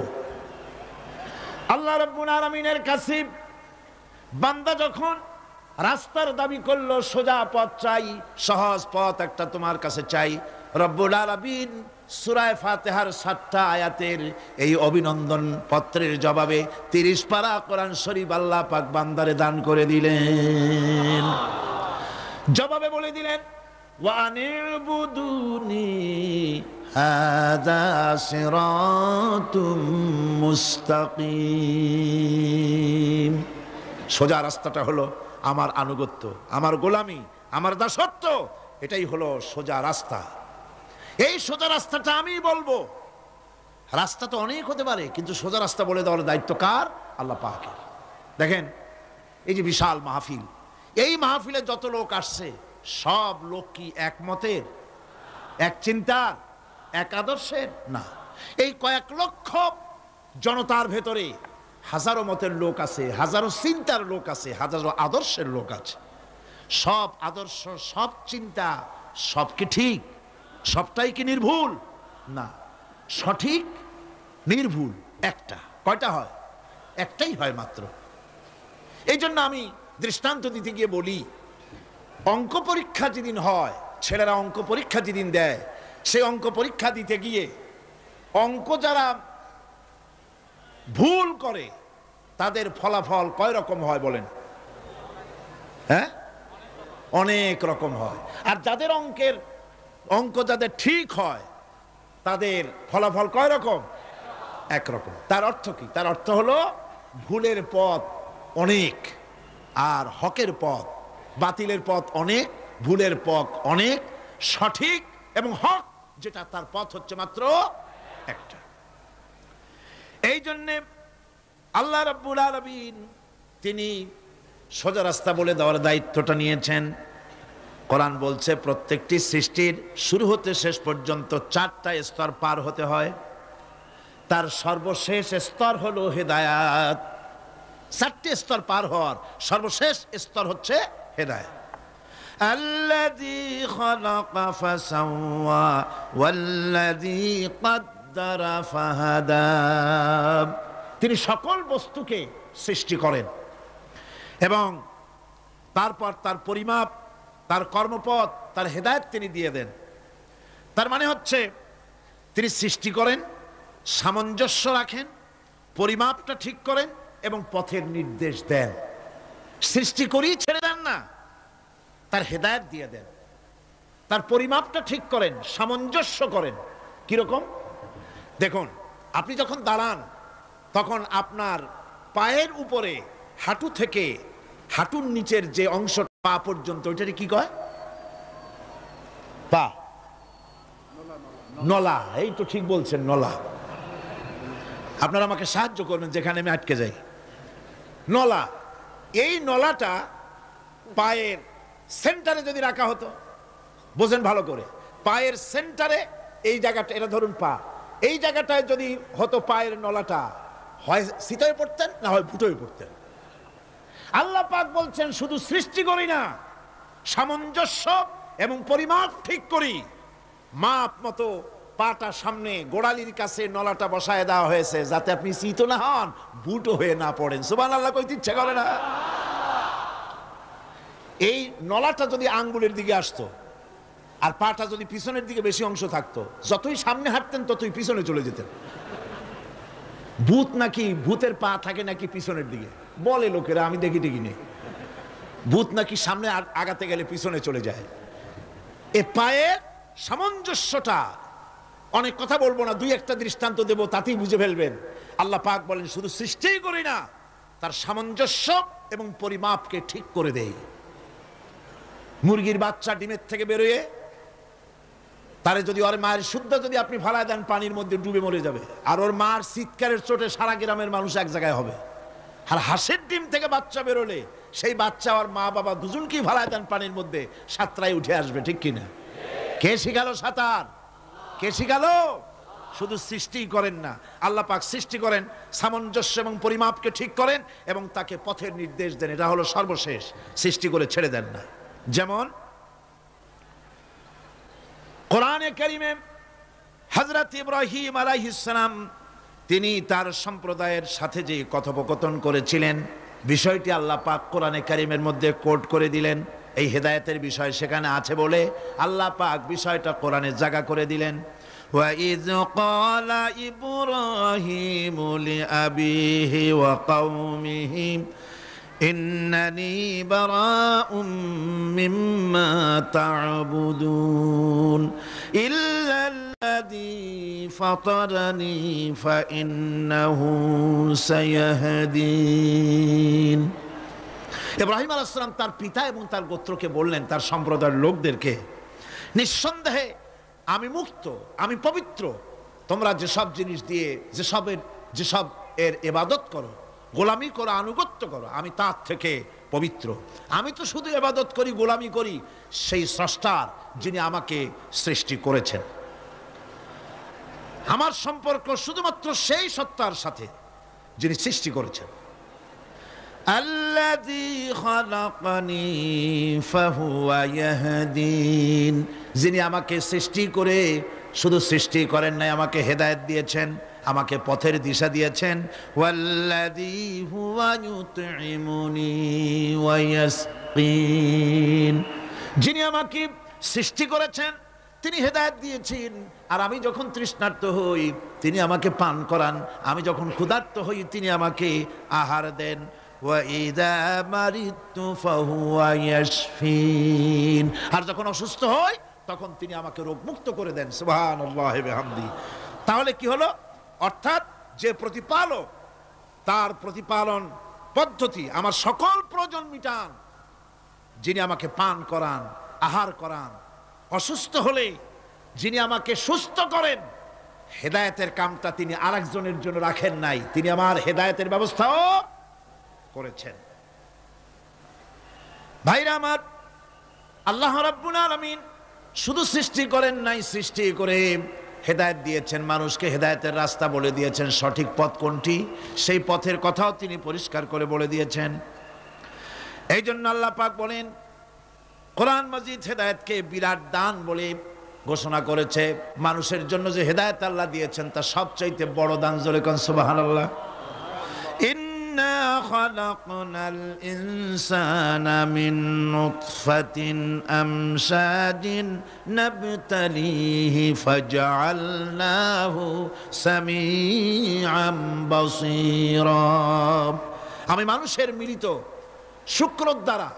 আল্লাহ রাব্বুল আলামিনের কাছে বান্দা যখন রাস্তার দাবি করলো, সোজা পথ চাই, সহজ পথ একটা তোমার কাছে চাই, রব্বুল আলামিন সূরা ফাতিহার 7টা আয়াতের এই অভিনন্দন পত্রের জবাবে 30 পারা কোরআন শরীফ আল্লাহ পাক বান্দারে দান করে দিলেন। জবাবে বলে দিলেন, ওয়া আনি'বুদুনি হাযা সিরাতুম মুস্তাকিম। সোজা রাস্তাটা হলো আমার আনুগত্য, আমার গোলামি, আমার দাসত্ব, এটাই হলো সোজা রাস্তা। এই সোজা রাস্তাটা আমি বলবো। রাস্তা তো অনেক হতে পারে, কিন্তু সোজা রাস্তা বলে দেওয়ার দায়িত্ব কার? আল্লাহ পাকের। দেখেন, এই যে বিশাল মাহফিল, এই মাহফিলে যত লোক আসছে, সব লোক কি একমতের, এক চিন্তার, এক আদর্শের? না। এই কয়েক লক্ষ জনতার ভেতরে হাজারো মতের লোক আছে, হাজারো চিন্তার লোক আছে, হাজারো আদর্শের লোক আছে। সব আদর্শ, সব চিন্তা, সব কি ঠিক? সবটাই কি নির্ভুল? না, সঠিক নির্ভুল একটা। কয়টা হয়? একটাই হয় মাত্র। এই জন্য আমি দৃষ্টান্ত দিতে গিয়ে বলি, অঙ্ক পরীক্ষা যেদিন হয়, ছেলেরা অঙ্ক পরীক্ষা যেদিন দেয়, সেই অঙ্ক পরীক্ষা দিতে গিয়ে অঙ্ক যারা ভুল করে তাদের ফলাফল কয় রকম হয় বলেন? হ্যাঁ, অনেক রকম হয়। আর যাদের অঙ্ক যাদের ঠিক হয় তাদের ফলাফল কয় রকম? একরকম। তার অর্থ কি? তার অর্থ হলো ভুলের পথ অনেক, আর হকের পথ, বাতিলের পথ অনেক, ভুলের পথ অনেক, সঠিক এবং হক যেটা তার পথ হচ্ছে মাত্র একটা। এই জন্যে আল্লাহ রাব্বুল আলামিন তিনি সোজা রাস্তা বলে দেওয়ার দায়িত্বটা নিয়েছেন। কোরআন বলছে প্রত্যেকটি সৃষ্টির শুরু হতে শেষ পর্যন্ত 4টা স্তর পার হতে হয়। তার সর্বশেষ স্তর হলো হেদায়াত। 4টে স্তর পার হওয়ার সর্বশেষ স্তর হচ্ছে হেদায়াত। আল্লাযী খালাকা ফাসাওয়া ওয়াল্লাযী কাদ্দারা ফাহাদা। তিনি সকল বস্তুকে সৃষ্টি করেন এবং তারপর তার পরিমাপ, তার কর্মপথ, তার হেদায়েত তিনি দিয়ে দেন। তার মানে হচ্ছে তিনি সৃষ্টি করেন, সামঞ্জস্য রাখেন, পরিমাপটা ঠিক করেন এবং পথের নির্দেশ দেন। সৃষ্টি করেই ছেড়ে দেন না, তার হেদায়েত দিয়ে দেন। তার পরিমাপটা ঠিক করেন, সামঞ্জস্য করেন। কিরকম? দেখুন, আপনি যখন দাঁড়ান তখন আপনার পায়ের উপরে হাঁটু থেকে হাঁটুর নিচের যে অংশ পা পর্যন্ত, ওইটাকে কি কয়? পা, নলা। এই তো ঠিক বলছেন, নলা। আপনারা আমাকে সাহায্য করবেন যেখানে আমি আটকে যাই। নলা। এই নলাটা পায়ের সেন্টারে যদি রাখা হতো, বোঝেন ভালো করে, পায়ের সেন্টারে এই জায়গাটা, এটা ধরুন পা, এই জায়গাটায় যদি হতো পায়ের নলাটা, হয় সিতায় পড়তেন, না হয় ফুটোয় পড়তেন। আল্লাহ পাক বলছেন শুধু সৃষ্টি করি না, সামঞ্জস্য এবং পরিমাপ ঠিক করি। মাপ মতো পাটা সামনে গোড়ালির কাছে নলাটা বসায় দেওয়া হয়েছে, যাতে আপনি চিত না হন, বুটও হয়ে না পড়েন। সুবহানাল্লাহ কইতে ইচ্ছা করে না? এই নলাটা যদি আঙ্গুলের দিকে আসতো আর পাটা যদি পিছনের দিকে বেশি অংশ থাকতো, যতই সামনে হাঁটতেন ততই পিছনে চলে যেতেন। ভূত নাকি, ভূতের পা থাকে নাকি পিছনের দিকে, বলে লোকেরা, আমি দেখি টেকি নেই। ভূত নাকি সামনে আগাতে গেলে পিছনে চলে যায়। এ পায়ের সামঞ্জস্যটা, অনেক কথা বলবো না, দুই একটা দৃষ্টান্ত দেব, তাতেই বুঝে ফেলবেন। আল্লাহ পাক বলেন শুধু সৃষ্টিই করি না, তার সামঞ্জস্য এবং পরিমাপকে ঠিক করে দেই। মুরগির বাচ্চা ডিমের থেকে বেরোয়, তারে যদি ওর মায়ের শুদ্ধ যদি আপনি ফালায় দেন, পানির মধ্যে ডুবে মরে যাবে, আর ওর মার চিৎকারের চোটে সারা গ্রামের মানুষ এক জায়গায় হবে। আর হাঁসের ডিম থেকে বাচ্চা বেরোলে সেই বাচ্চা আর মা বাবা দুজনকেই ফালায় দেন পানির মধ্যে, সাঁতরায় উঠে আসবে, ঠিক কিনা? কে শিখালো সাঁতার? কে শিখালো? শুধু সৃষ্টি করেন না, আল্লাহ পাক সৃষ্টি করেন, সামঞ্জস্য এবং পরিমাপকে ঠিক করেন এবং তাকে পথের নির্দেশ দেন। এটা হলো সর্বশেষ, সৃষ্টি করে ছেড়ে দেন না। যেমন কোরআনে কারিমে হযরত ইব্রাহিম আলাইহিস সালাম তিনি তার সম্প্রদায়ের সাথে যে কথোপকথন করেছিলেন, বিষয়টি আল্লাহ পাক কোরআনে কারিমের মধ্যে কোট করে দিলেন। এই হেদায়েতের বিষয় সেখানে আছে বলে আল্লাহ পাক বিষয়টা কোরআনে জায়গা করে দিলেন। وَإِذْ قَالَ إِبْرَاهِيمُ لِأَبِيهِ وَقَوْمِهِ إِنَّنِي بَرَاءٌ مِّمَّا تَعْبُدُونَ إِلَّا الَّذِي فَطَرَنِي فَإِنَّهُ سَيَهْدِينِ। ইব্রাহিম আলাইহিস সালাম তার পিতা এবং তার গোত্রকে বললেন, তার সম্প্রদায়ের লোকদেরকে, নিঃসন্দেহে আমি মুক্ত, আমি পবিত্র। তোমরা যেসব জিনিস দিয়ে যেসব এর ইবাদত করো, গোলামি করো, আনুগত্য করো, আমি তার থেকে পবিত্র। আমি তো শুধু ইবাদত করি, গোলামি করি সেই স্রষ্টার, যিনি আমাকে সৃষ্টি করেছেন। আমার সম্পর্ক শুধুমাত্র সেই সত্তার সাথে যিনি সৃষ্টি করেছেন। আল্লাযী খালাকানি ফাহুয়া ইয়াহদিন, যিনি আমাকে সৃষ্টি করে শুধু সৃষ্টি করেন নাই, আমাকে হেদায়েত দিয়েছেন, আমাকে পথের দিশা দিয়েছেন। ওয়াল্লাযী হুয়া ইউতঈমুনি ওয়া ইয়াসকিন, যিনি আমাকে সৃষ্টি করেছেন, তিনি হেদায়েত দিয়েছেন, আর আমি যখন তৃষ্ণার্ত হই তিনি আমাকে পান করান, আমি যখন ক্ষুধার্ত হই তিনি আমাকে আহার দেন। وَإِذَا مَرِضْتُ فَهُوَ يَشْفِينِ, আর যখন অসুস্থ হই তখন তিনি আমাকে রোগমুক্ত করে দেন। সুবহানাল্লাহি বিহামদিহি। তাহলে কি হলো? অর্থাৎ যে প্রতিপালক, তার প্রতিপালন পদ্ধতি আমার সকল প্রয়োজন মিটান, যিনি আমাকে পান করান, আহার করান, অসুস্থ হলে যিনি আমাকে সুস্থ করেন। হেদায়েতের কামটা তিনি আরেকজনের জন্য রাখেন নাই, তিনি আমার হেদায়েতের ব্যবস্থাও করেছেন। ভাইরা আমার, আল্লাহ রাব্বুল আলামিন শুধু সৃষ্টি করেন নাই, সৃষ্টি করে হেদায়েত দিয়েছেন, মানুষকে হেদায়েতের রাস্তা বলে দিয়েছেন। সঠিক পথ কোনটি, সেই পথের কথাও তিনি পরিষ্কার করে বলে দিয়েছেন। এই জন্য আল্লাহ পাক বলেন, কোরআন মাজিদ হেদায়েতকে বিরাট দান বলে ঘোষণা করেছে। মানুষের জন্য যে হেদায়েত আল্লাহ দিয়েছেন তা সবচাইতে বড় দান। জোরে কোন সুবহানাল্লাহ। ইন্না খালাকনাল ইনসানা মিন নুতফাতিন আমশাজিন নাবতালিহি ফাজআলনাহু সামিআম বাসীরা। আমি মানুষের মিলিত শুক্র দ্বারা,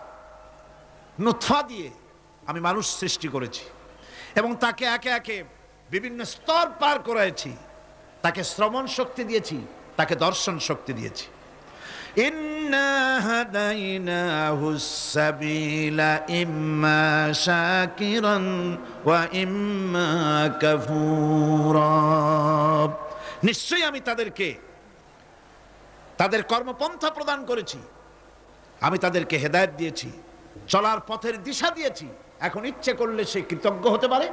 নুতফা দিয়ে আমি মানুষ সৃষ্টি করেছি এবং তাকে একে একে বিভিন্ন স্তর পার করেছি। তাকে শ্রবণ শক্তি দিয়েছি, তাকে দর্শন শক্তি দিয়েছি। ইন্না হাদাইনাহুস সাবিলা ইম্মা শাকিরান ওয়া ইম্মা কাফুরা। নিশ্চয়ই আমি তাদেরকে তাদের কর্মপন্থা প্রদান করেছি, আমি তাদেরকে হেদায়েত দিয়েছি, চলার পথের দিশা দিয়েছি। এখন ইচ্ছে করলে সে কৃতজ্ঞ হতে পারে,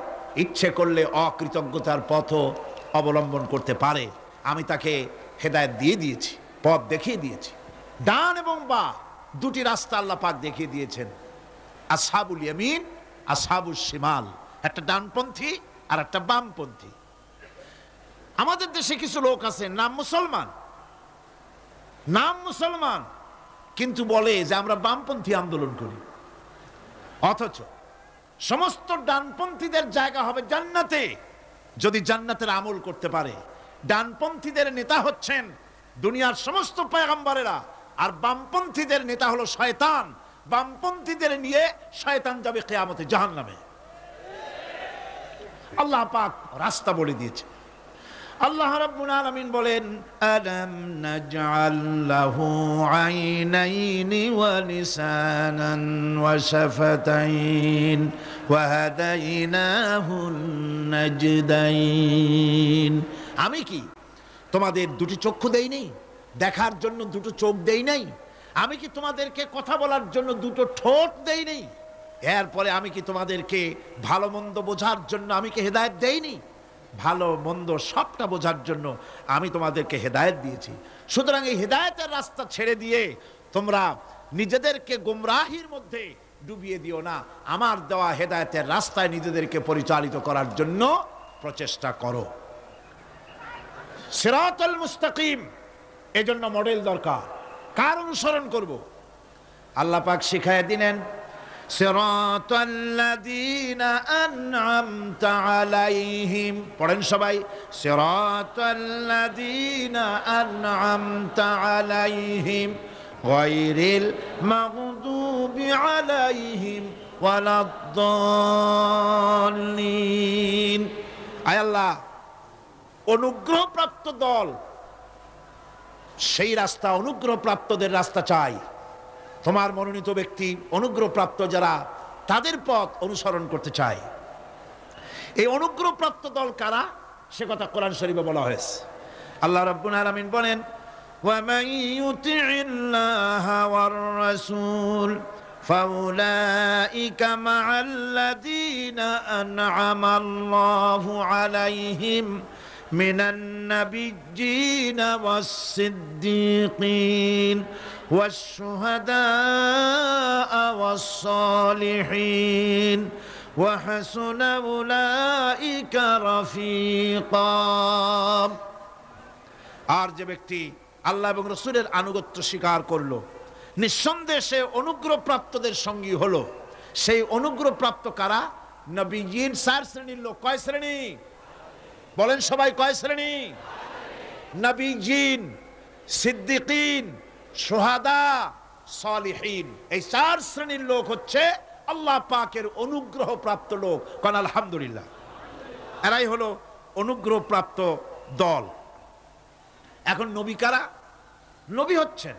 ইচ্ছে করলে অকৃতজ্ঞতার পথও অবলম্বন করতে পারে। আমি তাকে হেদায়েত দিয়ে দিয়েছি, পথ দেখিয়ে দিয়েছি। ডান এবং বাঁ দুটি রাস্তা আল্লাহ পাক দেখিয়ে দিয়েছেন। আসহাবুল ইয়ামিন, আসহাবুল শিমাল। একটা ডানপন্থী, আর একটা বামপন্থী। আমাদের দেশে কিছু লোক আছে নাম মুসলমান, কিন্তু বলে যে আমরা বামপন্থী আন্দোলন করি, অথচ সমস্ত ডানপন্থীদের জায়গা হবে জান্নাতে যদি জান্নাতের আমল করতে পারে। ডানপন্থীদের নেতা হচ্ছেন দুনিয়ার সমস্ত পয়গম্বরেরা, আর বামপন্থীদের নেতা হলো শয়তান। বামপন্থীদের নিয়ে শয়তান যাবে কিয়ামতে জাহান্নামে। আল্লাহ পাক রাস্তা বলে দিয়েছে। আল্লাহ রাব্বুল আলামিন বলেন, আলাম নাজআল লাহু আইনাইনি ওয়া লিসানান ওয়া শাফাতাইন ওয়া হাদাইনাহুন নাজদাইন। আমি কি তোমাদের দুটি চক্ষু দেই নাই, দেখার জন্য দুটো চোখ দেই নাই? আমি কি তোমাদেরকে কথা বলার জন্য দুটো ঠোঁট দেই নাই? এরপরে আমি কি তোমাদেরকে ভালো মন্দ বোঝার জন্য আমি কি হেদায়েত দেইনি? ভালো মন্দ সবটা বোঝার জন্য আমি তোমাদেরকে হেদায়েত দিয়েছি। সুতরাং এই হেদায়েতের রাস্তা ছেড়ে দিয়ে তোমরা নিজেদেরকে গোমরাহির মধ্যে ডুবিয়ে দিও না। আমার দেওয়া হেদায়েতের রাস্তায় নিজেদেরকে পরিচালিত করার জন্য প্রচেষ্টা করো। সিরাতুল মুস্তাকিম, এজন্য মডেল দরকার। কার অনুসরণ করব? আল্লাহ পাক শিখায় দিলেন, সিরাতাল্লাযীনা আন'আমতা আলাইহিম। পড়েন সবাই, সিরাতাল্লাযীনা আন'আমতা আলাইহিম গায়রিল মাগদুবি আলাইহিম ওয়ালাদ-দাল্লিন। আয় আল্লাহ, অনুগ্রহপ্রাপ্ত দল, সেই রাস্তা অনুগ্রহপ্রাপ্তদের রাস্তা চাই। তোমার মনোনীত ব্যক্তি অনুগ্রহপ্রাপ্ত যারা, তাদের পথ অনুসরণ করতে চাই। এই অনুগ্রহপ্রাপ্ত দল কারা সে কথা কোরআন শরীফে বলা হয়েছে। আল্লাহ রাব্বুল আলামিন বলেন, ওয়া মান ইউতি'িল্লাহা ওয়ার রাসূল ফাউলাইকা মা'আল্লাযীনা আন'আমাল্লাহু আলাইহিম মিনান নাবিয়্যিনা ওয়াস-সিদ্দীকিন والشهداء والصالحين وحسن أولئك رفيقا। আর যে ব্যক্তি আল্লাহ এবং রাসূলের আনুগত্য স্বীকার করলো, নিঃসন্দেহে সে অনুগ্রহপ্রাপ্তদের সঙ্গী হলো। সেই অনুগ্রহপ্রাপ্ত কারা? নবীয়িন। 4 শ্রেণীর লোক। কয় শ্রেণী? বলেন সবাই, কয় শ্রেণী? নবীয়িন, সিদ্দিকিন, শুহাদা, সালিহিন। এই 4 শ্রেণীর লোক হচ্ছে আল্লাহ পাকের অনুগ্রহপ্রাপ্ত লোক। কোন আলহামদুলিল্লাহ। এরাই হলো অনুগ্রহপ্রাপ্ত দল। এখন নবী কারা? নবী হচ্ছেন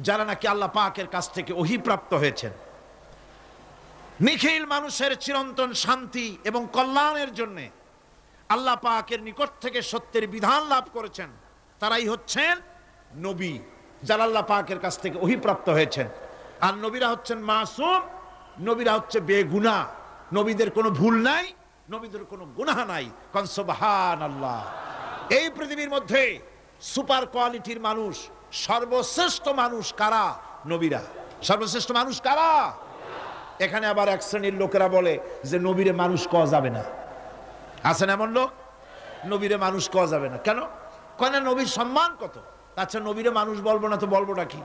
যারা নাকি আল্লাহ পাকের কাছ থেকে ওহী প্রাপ্ত হয়েছেন, নিখিল মানুষের চিরন্তন শান্তি এবং কল্যাণের জন্য আল্লাহ পাকের নিকট থেকে সত্যের বিধান লাভ করেছেন। তারাই হচ্ছেন নবী, যারা আল্লাহ পাকের কাছ থেকে ওহী প্রাপ্ত হয়েছেন। আর নবীরা হচ্ছেন মাসুম, নবীরা হচ্ছে বেগুনাহ। নবীদের কোনো ভুল নাই, নবীদের কোনো গুনাহ নাই। কোন সুবহানাল্লাহ। এই পৃথিবীর মধ্যে সুপার কোয়ালিটির মানুষ, সর্বশ্রেষ্ঠ মানুষ কারা? নবীরা। সর্বশ্রেষ্ঠ মানুষ কারা? এখানে আবার এক শ্রেণীর লোকেরা বলে যে নবীরে মানুষ কওয়া যাবে না। আছেন এমন লোক, নবীরে মানুষ কওয়া যাবে না। কেন? কেন? নবীর সম্মান কত। আচ্ছা, নবীরে মানুষ বলবো না তো বলবোটা কি?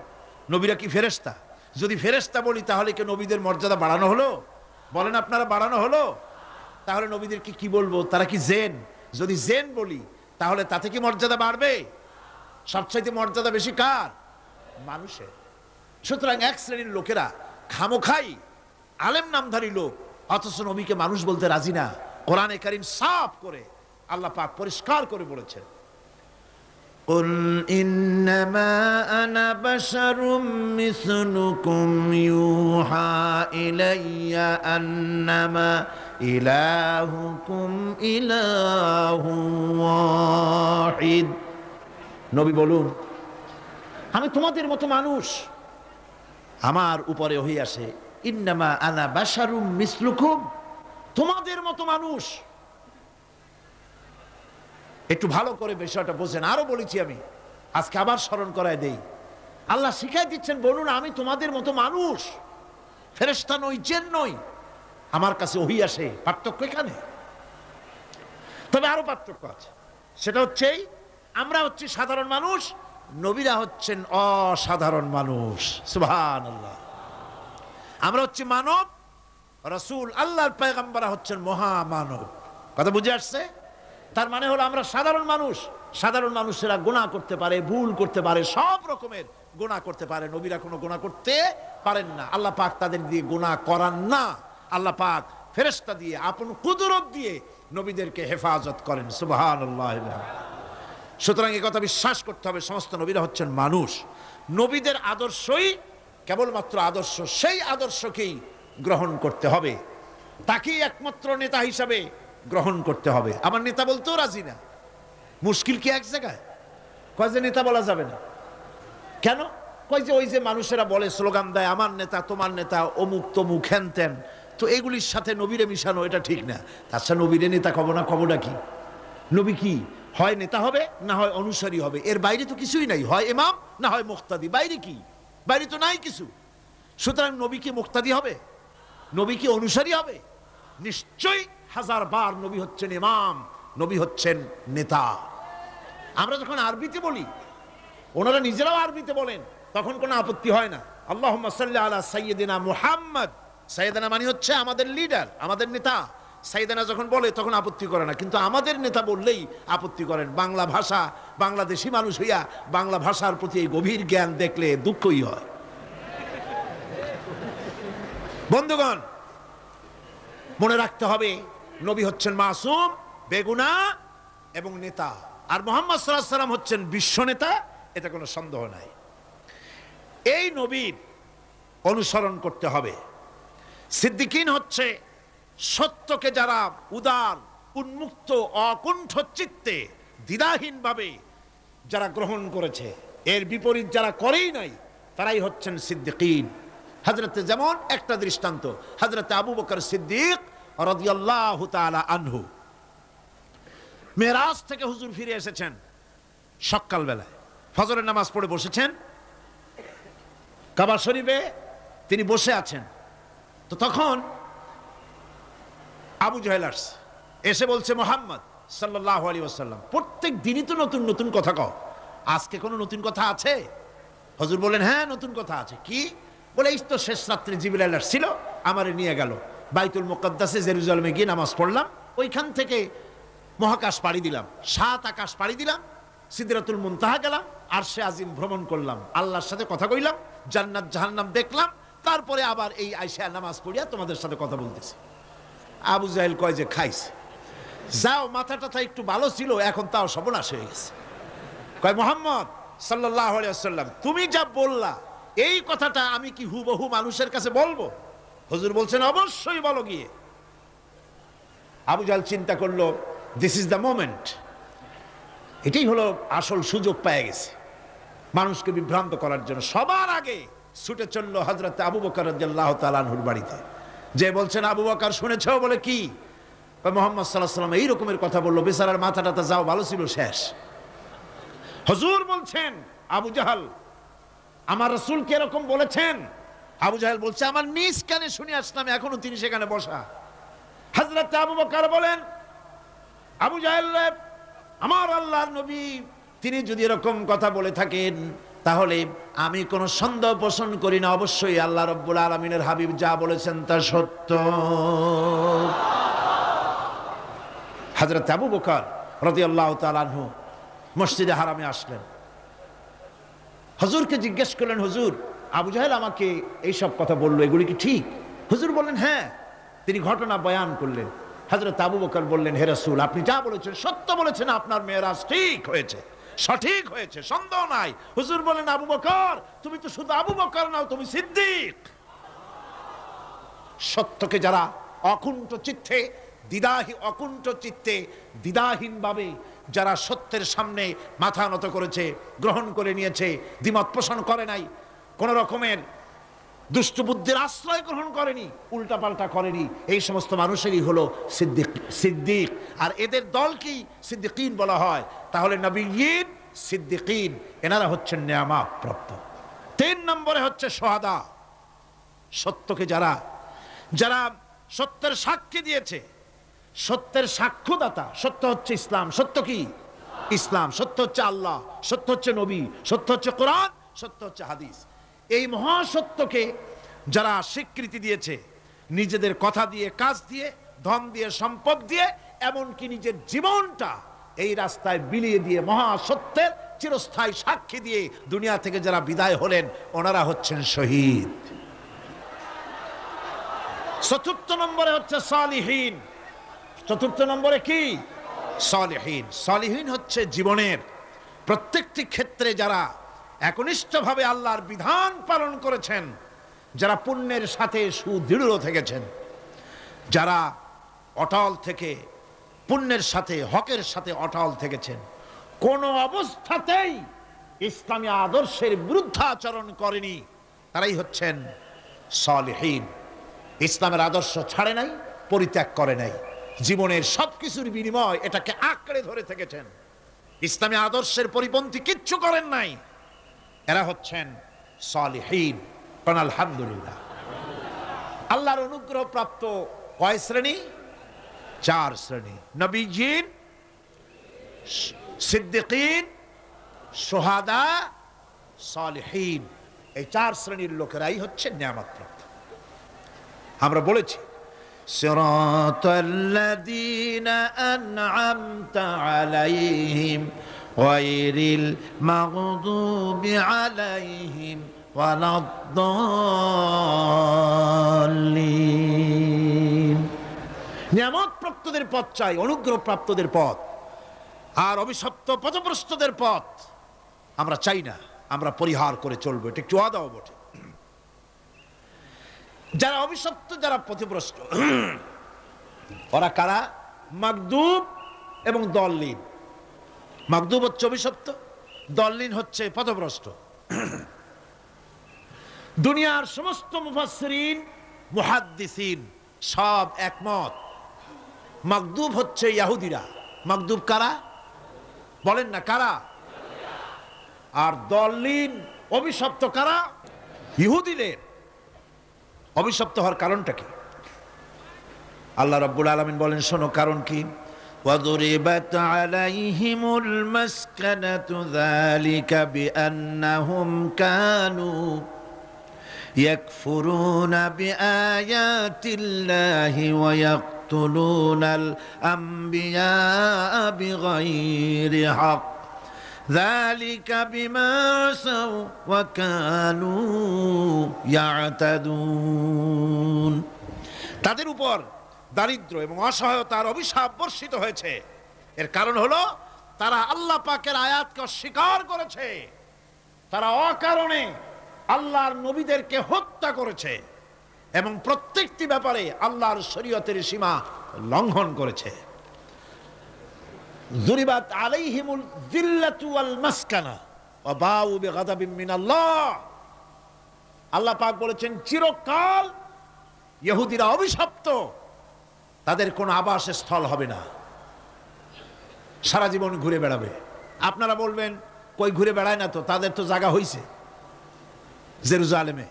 নবীরা কি ফেরেশতা? যদি ফেরেশতা বলি তাহলে কি নবীদের মর্যাদা বাড়ানো হলো? বলেন আপনারা, বাড়ানো হলো? তাহলে নবীদের কি বলবো? তারা কি জেন? যদি জেন বলি তাহলে তাতে কি মর্যাদা বাড়বে? সবচাইতে মর্যাদা বেশি কার? মানুষের। সুতরাং এক শ্রেণীর লোকেরা খামোখাই আলেম নামধারী লোক, অথচ নবীকে মানুষ বলতে রাজি না। কোরআনে কারীম সাফ করে আল্লাহ পাক পরিষ্কার করে বলেছেন, কুল ইন্নামা আনা বাশারুম মিসলুকুম ইউহা ইলাইয়া আন্নামা ইলাহুকুম ইলাহু ওয়াহিদ। নবী বলুন, আমি তোমাদের মতো মানুষ, আমার উপরে ওহী আসে। ইন্নামা আনা বাশারুম মিসলুকুম, তোমাদের মতো মানুষ। একটু ভালো করে বিষয়টা বোঝেন। আরো বলেছি আমি, আজকে আবার স্মরণ করায় দেই। আল্লাহ শিখাই দিচ্ছেন, বলুন আমি তোমাদের মতো মানুষ, ফেরেশতা নই, জিন নই, আমার কাছে ওহী আসে। পার্থক্য এখানে। তবে আরো পার্থক্য আছে, সেটা হচ্ছে আমরা হচ্ছি সাধারণ মানুষ, নবীরা হচ্ছেন অসাধারণ মানুষ। সুবহানাল্লাহ। আমরা হচ্ছি মানব, রাসূল আল্লাহর পয়গম্বররা হচ্ছেন মহামানব। কথা বুঝে আসছে? তার মানে হলো আমরা সাধারণ মানুষ, সাধারণ মানুষেরা গুনাহ করতে পারে, ভুল করতে পারে, সব রকমের গুনাহ করতে পারে, নবীরা কোনো গুনাহ করতে পারেন না। আল্লাহ পাক তাদের দিয়ে গুনাহ করান না। আল্লাহ পাক ফেরেশতা দিয়ে, আপন কুদরত দিয়ে নবীদেরকে হেফাজত করেন। সুবহানাল্লাহ। সুতরাং এই কথা বিশ্বাস করতে হবে, সমস্ত নবীরা হচ্ছেন মানুষ। নবীদের আদর্শই কেবলমাত্র আদর্শ, সেই আদর্শকেই গ্রহণ করতে হবে, তাকেই একমাত্র নেতা হিসাবে গ্রহণ করতে হবে। আমার নেতা বলতেও রাজি না। মুশকিল কি এক জায়গায়? কয় যে নেতা বলা যাবে না কেন? কয় যে ওই যে মানুষেরা বলে, স্লোগান দেয়, আমার নেতা, তোমার নেতা, অমুক তমুক, হ্যান ত্যান, তো এগুলির সাথে নবীরে মিশানো এটা ঠিক না। তাছাড়া নবীরে নেতা কব না, কবটা কি? নবী কি হয় নেতা হবে, না হয় অনুসারী হবে, এর বাইরে তো কিছুই নাই। হয় ইমাম, না হয় মুক্তাদি, বাইরে কি? বাইরে তো নাই কিছু। সুতরাং নবী কি মুক্তাদি হবে? নবী কি অনুসারী হবে? নিশ্চয়ই হাজার বার নবী হচ্ছেন ইমাম, নবী হচ্ছেন নেতা। আমরা যখন আরবিতে বলি, ওনারা নিজেরাও আরবিতে বলেন, তখন কোনো আপত্তি হয় না। আল্লাহুম্মা সাল্লি আলা সাইয়্যিদিনা মুহাম্মদ। সাইয়্যিদিনা মানে হচ্ছে আমাদের লিডার, আমাদের নেতা। সাইয়্যিদিনা যখন বলে তখন আপত্তি করে না, কিন্তু আমাদের নেতা বললেই আপত্তি করেন। বাংলা ভাষা, বাংলাদেশি মানুষ হইয়া বাংলা ভাষার প্রতি এই গভীর জ্ঞান দেখলে দুঃখই হয়। বন্ধুগণ, মনে রাখতে হবে, নবী হচ্ছেন মাসুম, বেগুনাহ এবং নেতা, আর মুহাম্মদ সাল্লাল্লাহু আলাইহি ওয়াসাল্লাম হচ্ছেন বিশ্ব নেতা, এটা কোনো সন্দেহ নাই। এই নবীর অনুসরণ করতে হবে। সিদ্দিকিন হচ্ছে সত্যকে যারা উদার, উন্মুক্ত, অকুণ্ঠ চিত্তে, দ্বিধাহীনভাবে যারা গ্রহণ করেছে, এর বিপরীত যারা করেই নাই, তারাই হচ্ছেন সিদ্দিকিন। হযরতে, যেমন একটা দৃষ্টান্ত, হযরতে আবু বকর সিদ্দিক রাদিয়াল্লাহু তাআলা আনহু, মেরাজ থেকে হুজুর ফিরে এসেছেন সকাল বেলায়, ফজরের নামাজ পড়ে বসেছেন কাবা শরীফে, তিনি বসে আছেন। তো তখন আবু জাহেল এসে বলছে, মুহাম্মদ সাল্লাল্লাহু আলাইহি ওয়াসাল্লাম, প্রত্যেক দিনই তো নতুন নতুন কথা কও, আজকে কোনো নতুন কথা আছে? হুজুর বলেন, হ্যাঁ নতুন কথা আছে। কি? বলে, এই তো শেষ রাত্রে জিবরাইল আসছিল, আমারে নিয়ে গেল বাইতুল মুকাদ্দাসে, জেরুজালেমে গিয়ে নামাজ পড়লাম, ওইখান থেকে মহাকাশ পাড়ি দিলাম, 7 আকাশ পাড়ি দিলাম, সিদরাতুল মুনতাহা গেলাম, আরশে আজিম ভ্রমণ করলাম, আল্লাহর সাথে কথা কইলাম, জান্নাত জাহান্নাম দেখলাম, তারপরে আবার এই আয়েশা নামাজ পড়িয়া তোমাদের সাথে কথা বলতেছি। আবু জাহেল কয় যে, খাইছে, যাও, মাথাটা একটু ভালো ছিল, এখন তাও সর্বনাশ হয়ে গেছে। কয়, মুহাম্মদ সাল্লাল্লাহু আলাইহি ওয়াসাল্লাম, তুমি যা বললা এই কথাটা আমি কি হুবহু মানুষের কাছে বলবো? হুজুর বলছেন, অবশ্যই বলো গিয়ে। আবু জাহেল চিন্তা করলো, দিস ইজ দ্য মোমেন্ট, এটাই হলো আসল সুযোগ পেয়ে গেছে মানুষকে বিভ্রান্ত করার জন্য। সবার আগে ছুটে চলল হযরত আবু বকর রাদিয়াল্লাহু তাআলা আনহুর বাড়িতে, যে বলছেন, আবু বকর শুনেছো? বলে, কি? মুহাম্মদ সাল্লাল্লাহু আলাইহি ওয়াসাল্লাম এই রকমের কথা বললো, বেচারার মাথাটা যাও ভালো ছিল, শেষ। হুজুর বলছেন, আবু জাহেল, আমার রাসূল কি এরকম বলেছেন? আবু জাহেল বলছে, আমার নিজ কানে শুনে আসলাম, এখনো তিনি সেখানে বসা। হযরত আবু বকর বলেন, আবু জাহেল, আমার আল্লাহর নবী তিনি যদি এরকম কথা বলে থাকেন, তাহলে আমি কোনো সন্দেহ পোষণ করি না, অবশ্যই আল্লাহ রাব্বুল আলামিনের হাবিব যা বলেছেন তা সত্য। হযরত আবু বকর রাদিয়াল্লাহু তাআলা আনহু মসজিদে হারামে আসলেন, হুজুরকে জিজ্ঞেস করলেন, হুজুর, আবু জাহেল আমাকে এইসব কথা বললো, এগুলি কি ঠিক? হুজুর বললেন, হ্যাঁ। তিনি ঘটনা বয়ান করলেন। হযরত আবু বকর বললেন, হে রাসূল, আপনি যা বলেছেন সত্য বলেছেন, আপনার মেরাজ ঠিক হয়েছে, সঠিক হয়েছে, সন্দেহ নাই। হুজুর বলেন, আবু বকর, তুমি তো শুধু আবু বকর নাও, তুমি সিদ্দিক। সত্যকে যারা অকুণ্ঠ চিত্তে, অকুণ্ঠ চিত্তে, দ্বিধাহীন ভাবে যারা সত্যের সামনে মাথা নত করেছে, গ্রহণ করে নিয়েছে, দ্বিমত পোষণ করে নাই, কোন রকমের দুষ্ট বুদ্ধির আশ্রয় গ্রহণ করেনি, উল্টাপাল্টা করেনি, এই সমস্ত মানুষেরই হলো সিদ্দিক। আর এদের দলকেই সিদ্দিকিন বলা হয়। তাহলে নবিয়্যিন, সিদ্দিকিন, এনারা হচ্ছেন নেয়ামত প্রাপ্ত। 3 নম্বরে হচ্ছে শুহাদা, সত্যকে যারা সত্যের সাক্ষী দিয়েছে, সত্যের সাক্ষ্যদাতা। সত্য হচ্ছে ইসলাম। সত্য কি? ইসলাম। সত্য হচ্ছে আল্লাহ, সত্য হচ্ছে নবী, সত্য হচ্ছে কোরআন, সত্য হচ্ছে হাদিস। এই মহাসত্যকে যারা স্বীকৃতি দিয়েছে নিজেদের কথা দিয়ে, কাজ দিয়ে, ধন দিয়ে, সম্পদ দিয়ে, এমনকি নিজের জীবনটা এই রাস্তায় বিলিয়ে দিয়ে মহাসত্যের চিরস্থায়ী সাক্ষী দিয়ে দুনিয়া থেকে যারা বিদায় হলেন, ওনারা হচ্ছেন শহীদ। চতুর্থ নম্বরে হচ্ছে সালিহীন। চতুর্থ নম্বরে কি? সালিহীন। সালিহীন হচ্ছে জীবনের প্রত্যেকটি ক্ষেত্রে যারা একনিষ্ঠভাবে আল্লাহর বিধান পালন করেছেন, যারা পুণ্যের সাথে সুদৃঢ় থেকেছেন, যারা অটল থেকে পুণ্যের সাথে, হকের সাথে অটল থেকেছেন, কোন অবস্থাতেই ইসলামী আদর্শের বিরুদ্ধাচরণ করেনি, তারাই হচ্ছেন সালিহীন। ইসলামের আদর্শ ছাড়ে নাই, পরিত্যাগ করে নাই, জীবনের সবকিছুর বিনিময় এটাকে আঁকড়ে ধরে থেকেছেন, ইসলামী আদর্শের পরিপন্থী কিচ্ছু করেন নাই। এরা হচ্ছেন সালিহীন। আলহামদুলিল্লাহ। আল্লাহর অনুগ্রহ প্রাপ্ত কয় শ্রেণী? 4 শ্রেণী। নবীজিন, সিদ্দিকিন, শুহাদা, সালিহীন। এই 4 শ্রেণীর লোকেরাই হচ্ছে নিয়ামত প্রাপ্ত। আমরা বলেছি সিরাতাল্লাযীনা আন'আমতা আলাইহিম গায়রিল মাগদুবি আলাইহিম ওয়ালাদ-দাল্লিন। নিয়ামত প্রাপ্তদের পথ চাই, অনুগ্রহ প্রাপ্তদের পথ। আর অভিশপ্ত পথভ্রষ্টদের পথ আমরা চাই না, আমরা পরিহার করে চলবো। এটা একটু ওয়াদাও বটে। যারা অভিশপ্ত, যারা পথভ্রষ্ট, ওরা কারা? মাগদুব এবং দল্লিন। মাগদুব হচ্ছে অভিশপ্ত, দল্লিন হচ্ছে পথভ্রষ্ট। দুনিয়ার সমস্ত মুফাসসিরিন, মুহাদ্দিসিন সব একমত, মাগদুব হচ্ছে ইহুদিরা। মাগদুব কারা? বলেন না কারা? আর দল্লিন, অভিশপ্ত কারা? ইহুদিদের। অভিশপ্ত হওয়ার কারণটা কি? আল্লাহ রাব্বুল আলামিন বলেন, শোনো কারণ কি। وَضُرِبَتْ عَلَيْهِمُ الْمَسْكَنَةُ ذَلِكَ بِأَنَّهُمْ كَانُوا يَكْفُرُونَ بِآيَاتِ اللَّهِ وَيَقْتُلُونَ الْأَنْبِيَاءَ بِغَيْرِ حَقٍّ ذَلِكَ بِمَا عَصَوْا وَكَانُوا يَعْتَدُونَ। তাদের উপর দারিদ্র এবং অসহায়তার অভিশাপ বর্ষিত হয়েছে। এর কারণ হলো তারা আল্লাহ পাকের আয়াতকে অস্বীকার করেছে, তারা অকারণে আল্লাহর নবীদেরকে হত্যা করেছে এবং প্রত্যেকটি ব্যাপারে আল্লাহর শরীয়তের সীমা লঙ্ঘন করেছে। যুরিবাত আলাইহিমুল যিল্লাতু ওয়াল মাসকানা ওয়া বাউ বিগাদাবিন মিনাল্লাহ। আল্লাহ পাক বলেছেন চিরকাল ইহুদিরা অভিশপ্ত, তাদের কোনো আবাসস্থল হবে না, সারা জীবন ঘুরে বেড়াবে। আপনারা বলবেন কই ঘুরে বেড়ায় না, তো তাদের তো জায়গা হইছে জেরুজালেমে,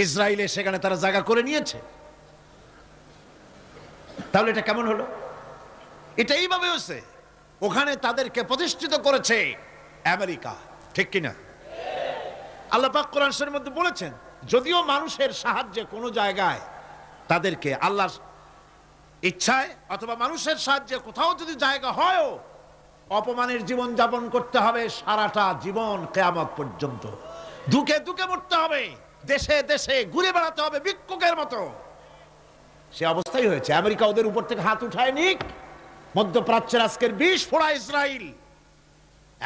ইসরায়েলে, সেখানে তারা জায়গা করে নিয়েছে। তাহলে এটা কেমন হলো? এটা এইভাবে হচ্ছে, ওখানে তাদেরকে প্রতিষ্ঠিত করেছে আমেরিকা, ঠিক কিনা? আল্লাহ পাক কোরআন শরীফের মধ্যে বলেছেন, যদিও মানুষের সাহায্যে কোনো জায়গায় তাদেরকে আল্লাহর ইচ্ছায় অথবা মানুষের সাহায্যে কোথাও যদি জায়গা হয়ও, অপমানের জীবন যাপন করতে হবে সারাটা জীবন, কিয়ামত পর্যন্ত দুঃখে দুঃখে মরতে হবে, দেশে দেশে ঘুরে বেড়াতে হবে ভিক্ষুকের মতো। সে অবস্থাই হয়েছে। আমেরিকা ওদের উপর থেকে হাত উঠায় নিক, মধ্যপ্রাচ্যের আজকের 20 ফোড়া ইসরায়েল,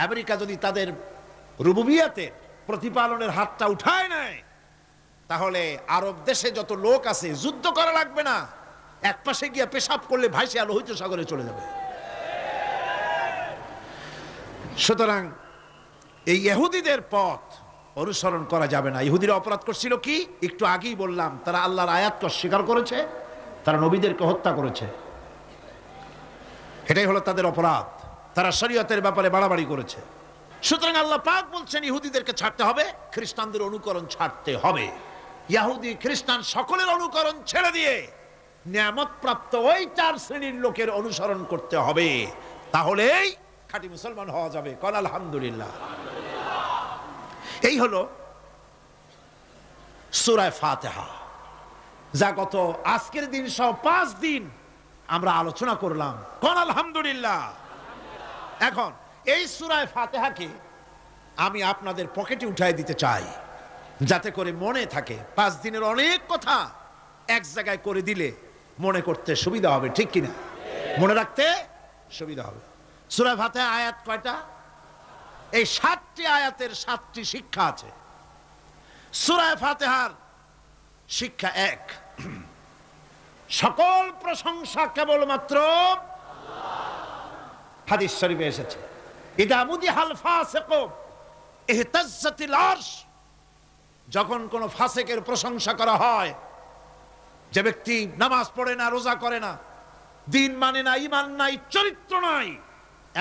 আমেরিকা যদি তাদের রুবুবিয়াতের প্রতিপালনের হাতটা উঠায় নেয়, তাহলে আরব দেশে যত লোক আছে যুদ্ধ করা লাগবে না, এক পাশে গিয়ে পেশাব করলে ভাইসে লোহিত সাগরে চলে যাবে। সুতরাং এই ইহুদিদের পথ অনুসরণ করা যাবে না। ইহুদিরা অপরাধ করছিল কি? একটু আগেই বললাম, তারা আল্লাহর আয়াতকে অস্বীকার করেছে, তারা নবীদেরকে হত্যা করেছে, এটাই হলো তাদের অপরাধ। তারা শরীয়তের ব্যাপারে বাড়াবাড়ি করেছে। সুতরাং আল্লাহ পাক বলছেন ইহুদিদেরকে ছাড়তে হবে, খ্রিস্টানদের অনুকরণ ছাড়তে হবে। ইহুদি খ্রিস্টান সকলের অনুকরণ ছেড়ে দিয়ে নিয়ামত প্রাপ্ত ওই 4 শ্রেণীর লোকের অনুসরণ করতে হবে, তাহলেই খাঁটি মুসলমান হওয়া যাবে। কোন আলহামদুলিল্লাহ। এই হলো সূরা ফাতিহা, যা গত আজকের দিন সহ 5 দিন আমরা আলোচনা করলাম। কোন আলহামদুলিল্লাহ। এখন এই সূরা ফাতিহাকে আমি আপনাদের পকেটে উঠাই দিতে চাই, যাতে করে মনে থাকে। 5 দিনের অনেক কথা এক জায়গায় করে দিলে মনে করতে সুবিধা হবে, ঠিক কিনা? মনে রাখতে সুবিধা হবে। সূরা ফাতিহা আয়াত কয়টা? এই 7টি আয়াতের 7টি শিক্ষা আছে। সূরা ফাতিহার শিক্ষা 1, সকল প্রশংসা কেবলমাত্র আল্লাহ। হাদিস শরীফে এসেছে, ইদা মুদিহাল ফাসিকু ইহতাজ্জাতিল আরশ। যখন কোন ফাসিকের প্রশংসা করা হয়, যে ব্যক্তি নামাজ পড়ে না, রোজা করে না, দিন মানে না, ঈমান নাই, চরিত্র নাই,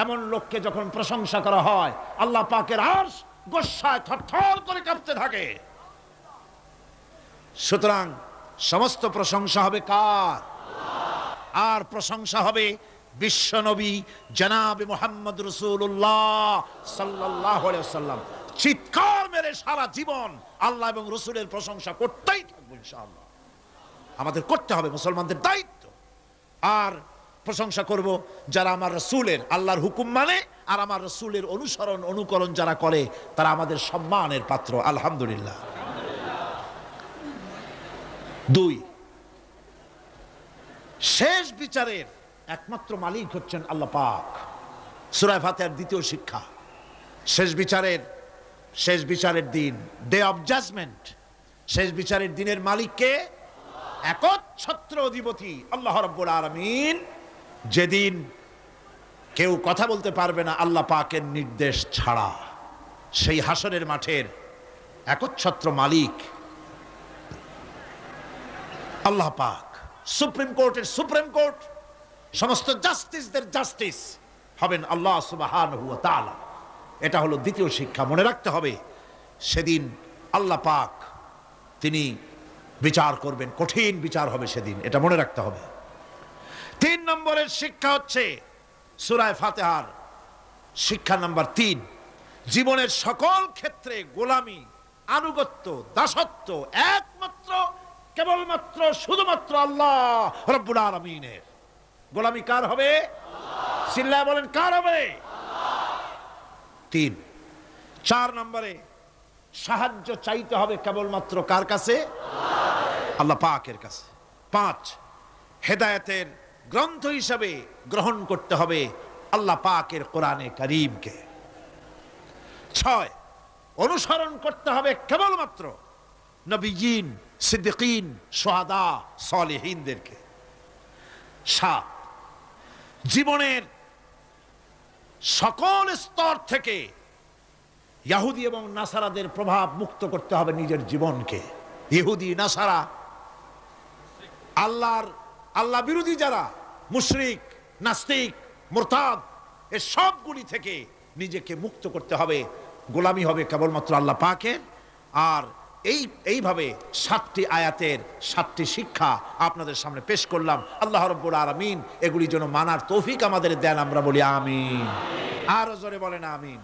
এমন লোককে যখন প্রশংসা করা হয়, আল্লাহ পাকের আরশ গোসায় থরথর করে কাঁপতে থাকে। সুতরাং সমস্ত প্রশংসা হবে কার? আর প্রশংসা হবে বিশ্বনবী জনাবে মুহাম্মদ রাসূলুল্লাহ সাল্লাল্লাহু আলাইহি ওয়াসাল্লাম। চিৎকার মেরে সারা জীবন আল্লাহ এবং রাসূলের প্রশংসা করতেই থাকবো ইনশাআল্লাহ। আমাদের করতে হবে, মুসলমানদের দায়িত্ব। আর প্রশংসা করব যারা আমার রাসূলের, আল্লাহর হুকুম মানে আর আমার রাসূলের অনুসরণ অনুকরণ যারা করে, তারা আমাদের সম্মানের পাত্র। আলহামদুলিল্লাহ। 2, শেষ বিচারের একমাত্র মালিক হচ্ছেন আল্লাহ পাক। সূরা ফাতিহার 2য় শিক্ষা, শেষ বিচারের দিন, ডে অফ জাজমেন্ট, শেষ বিচারের দিনের মালিককে? একচ্ছত্র অধিপতি আল্লাহ রাব্বুল আলামিন। যেদিন কেউ কথা বলতে পারবে না আল্লাহ পাকের নির্দেশ ছাড়া, সেই হাসরের মাঠের একচ্ছত্র মালিক আল্লাহ পাক। সুপ্রিম কোর্টের সুপ্রিম কোর্ট, সমস্ত জাস্টিসদের জাস্টিস হবেন আল্লাহ সুবহানাহু ওয়া তাআলা। এটা হলো 2য় শিক্ষা, মনে রাখতে হবে। সেদিন আল্লাহ পাক তিনি বিচার করবেন, কঠিন বিচার হবে সেদিন, এটা মনে রাখতে হবে। 3 নম্বরের শিক্ষা হচ্ছে সূরা ফাতিহার শিক্ষা নাম্বার 3, জীবনের সকল ক্ষেত্রে গোলামি, আনুগত্য, দাসত্ব একমাত্র কেবলমাত্র শুধুমাত্র আল্লাহ রাব্বুল আলামিনের। গোলামি কার হবে? আল্লাহ। চিল্লায় বলেন, কার হবে? আল্লাহ। 3। 4 নম্বরে সাহায্য চাইতে হবে কেবলমাত্র কার কাছে? আল্লাহ, আল্লাহ পাকের কাছে। 5, হেদায়েতের গ্রন্থ হিসাবে গ্রহণ করতে হবে আল্লাহ পাকের কোরআনে কারীমকে। 6, অনুসরণ করতে হবে কেবলমাত্র নবীয়িন, সিদ্দিকিন, শুহাদা, সালেহিনদেরকে। 7, জীবনের সকল স্তর থেকে ইহুদি এবং নাসারাদের প্রভাব মুক্ত করতে হবে নিজের জীবনকে। ইহুদি, নাসারা, আল্লাহ বিরোধী যারা মুশরিক, নাস্তিক, মুরতাদ, এ সবগুলি থেকে নিজেকে মুক্ত করতে হবে। গোলামি হবে কেবলমাত্র আল্লাহ পাকের। আর এইভাবে 7টি আয়াতের 7টি শিক্ষা আপনাদের সামনে পেশ করলাম। আল্লাহ রাব্বুল আলামিন এগুলি যেন মানার তৌফিক আমাদের দেন, আমরা বলি আমিন। আরো জোরে বলেন আমিন।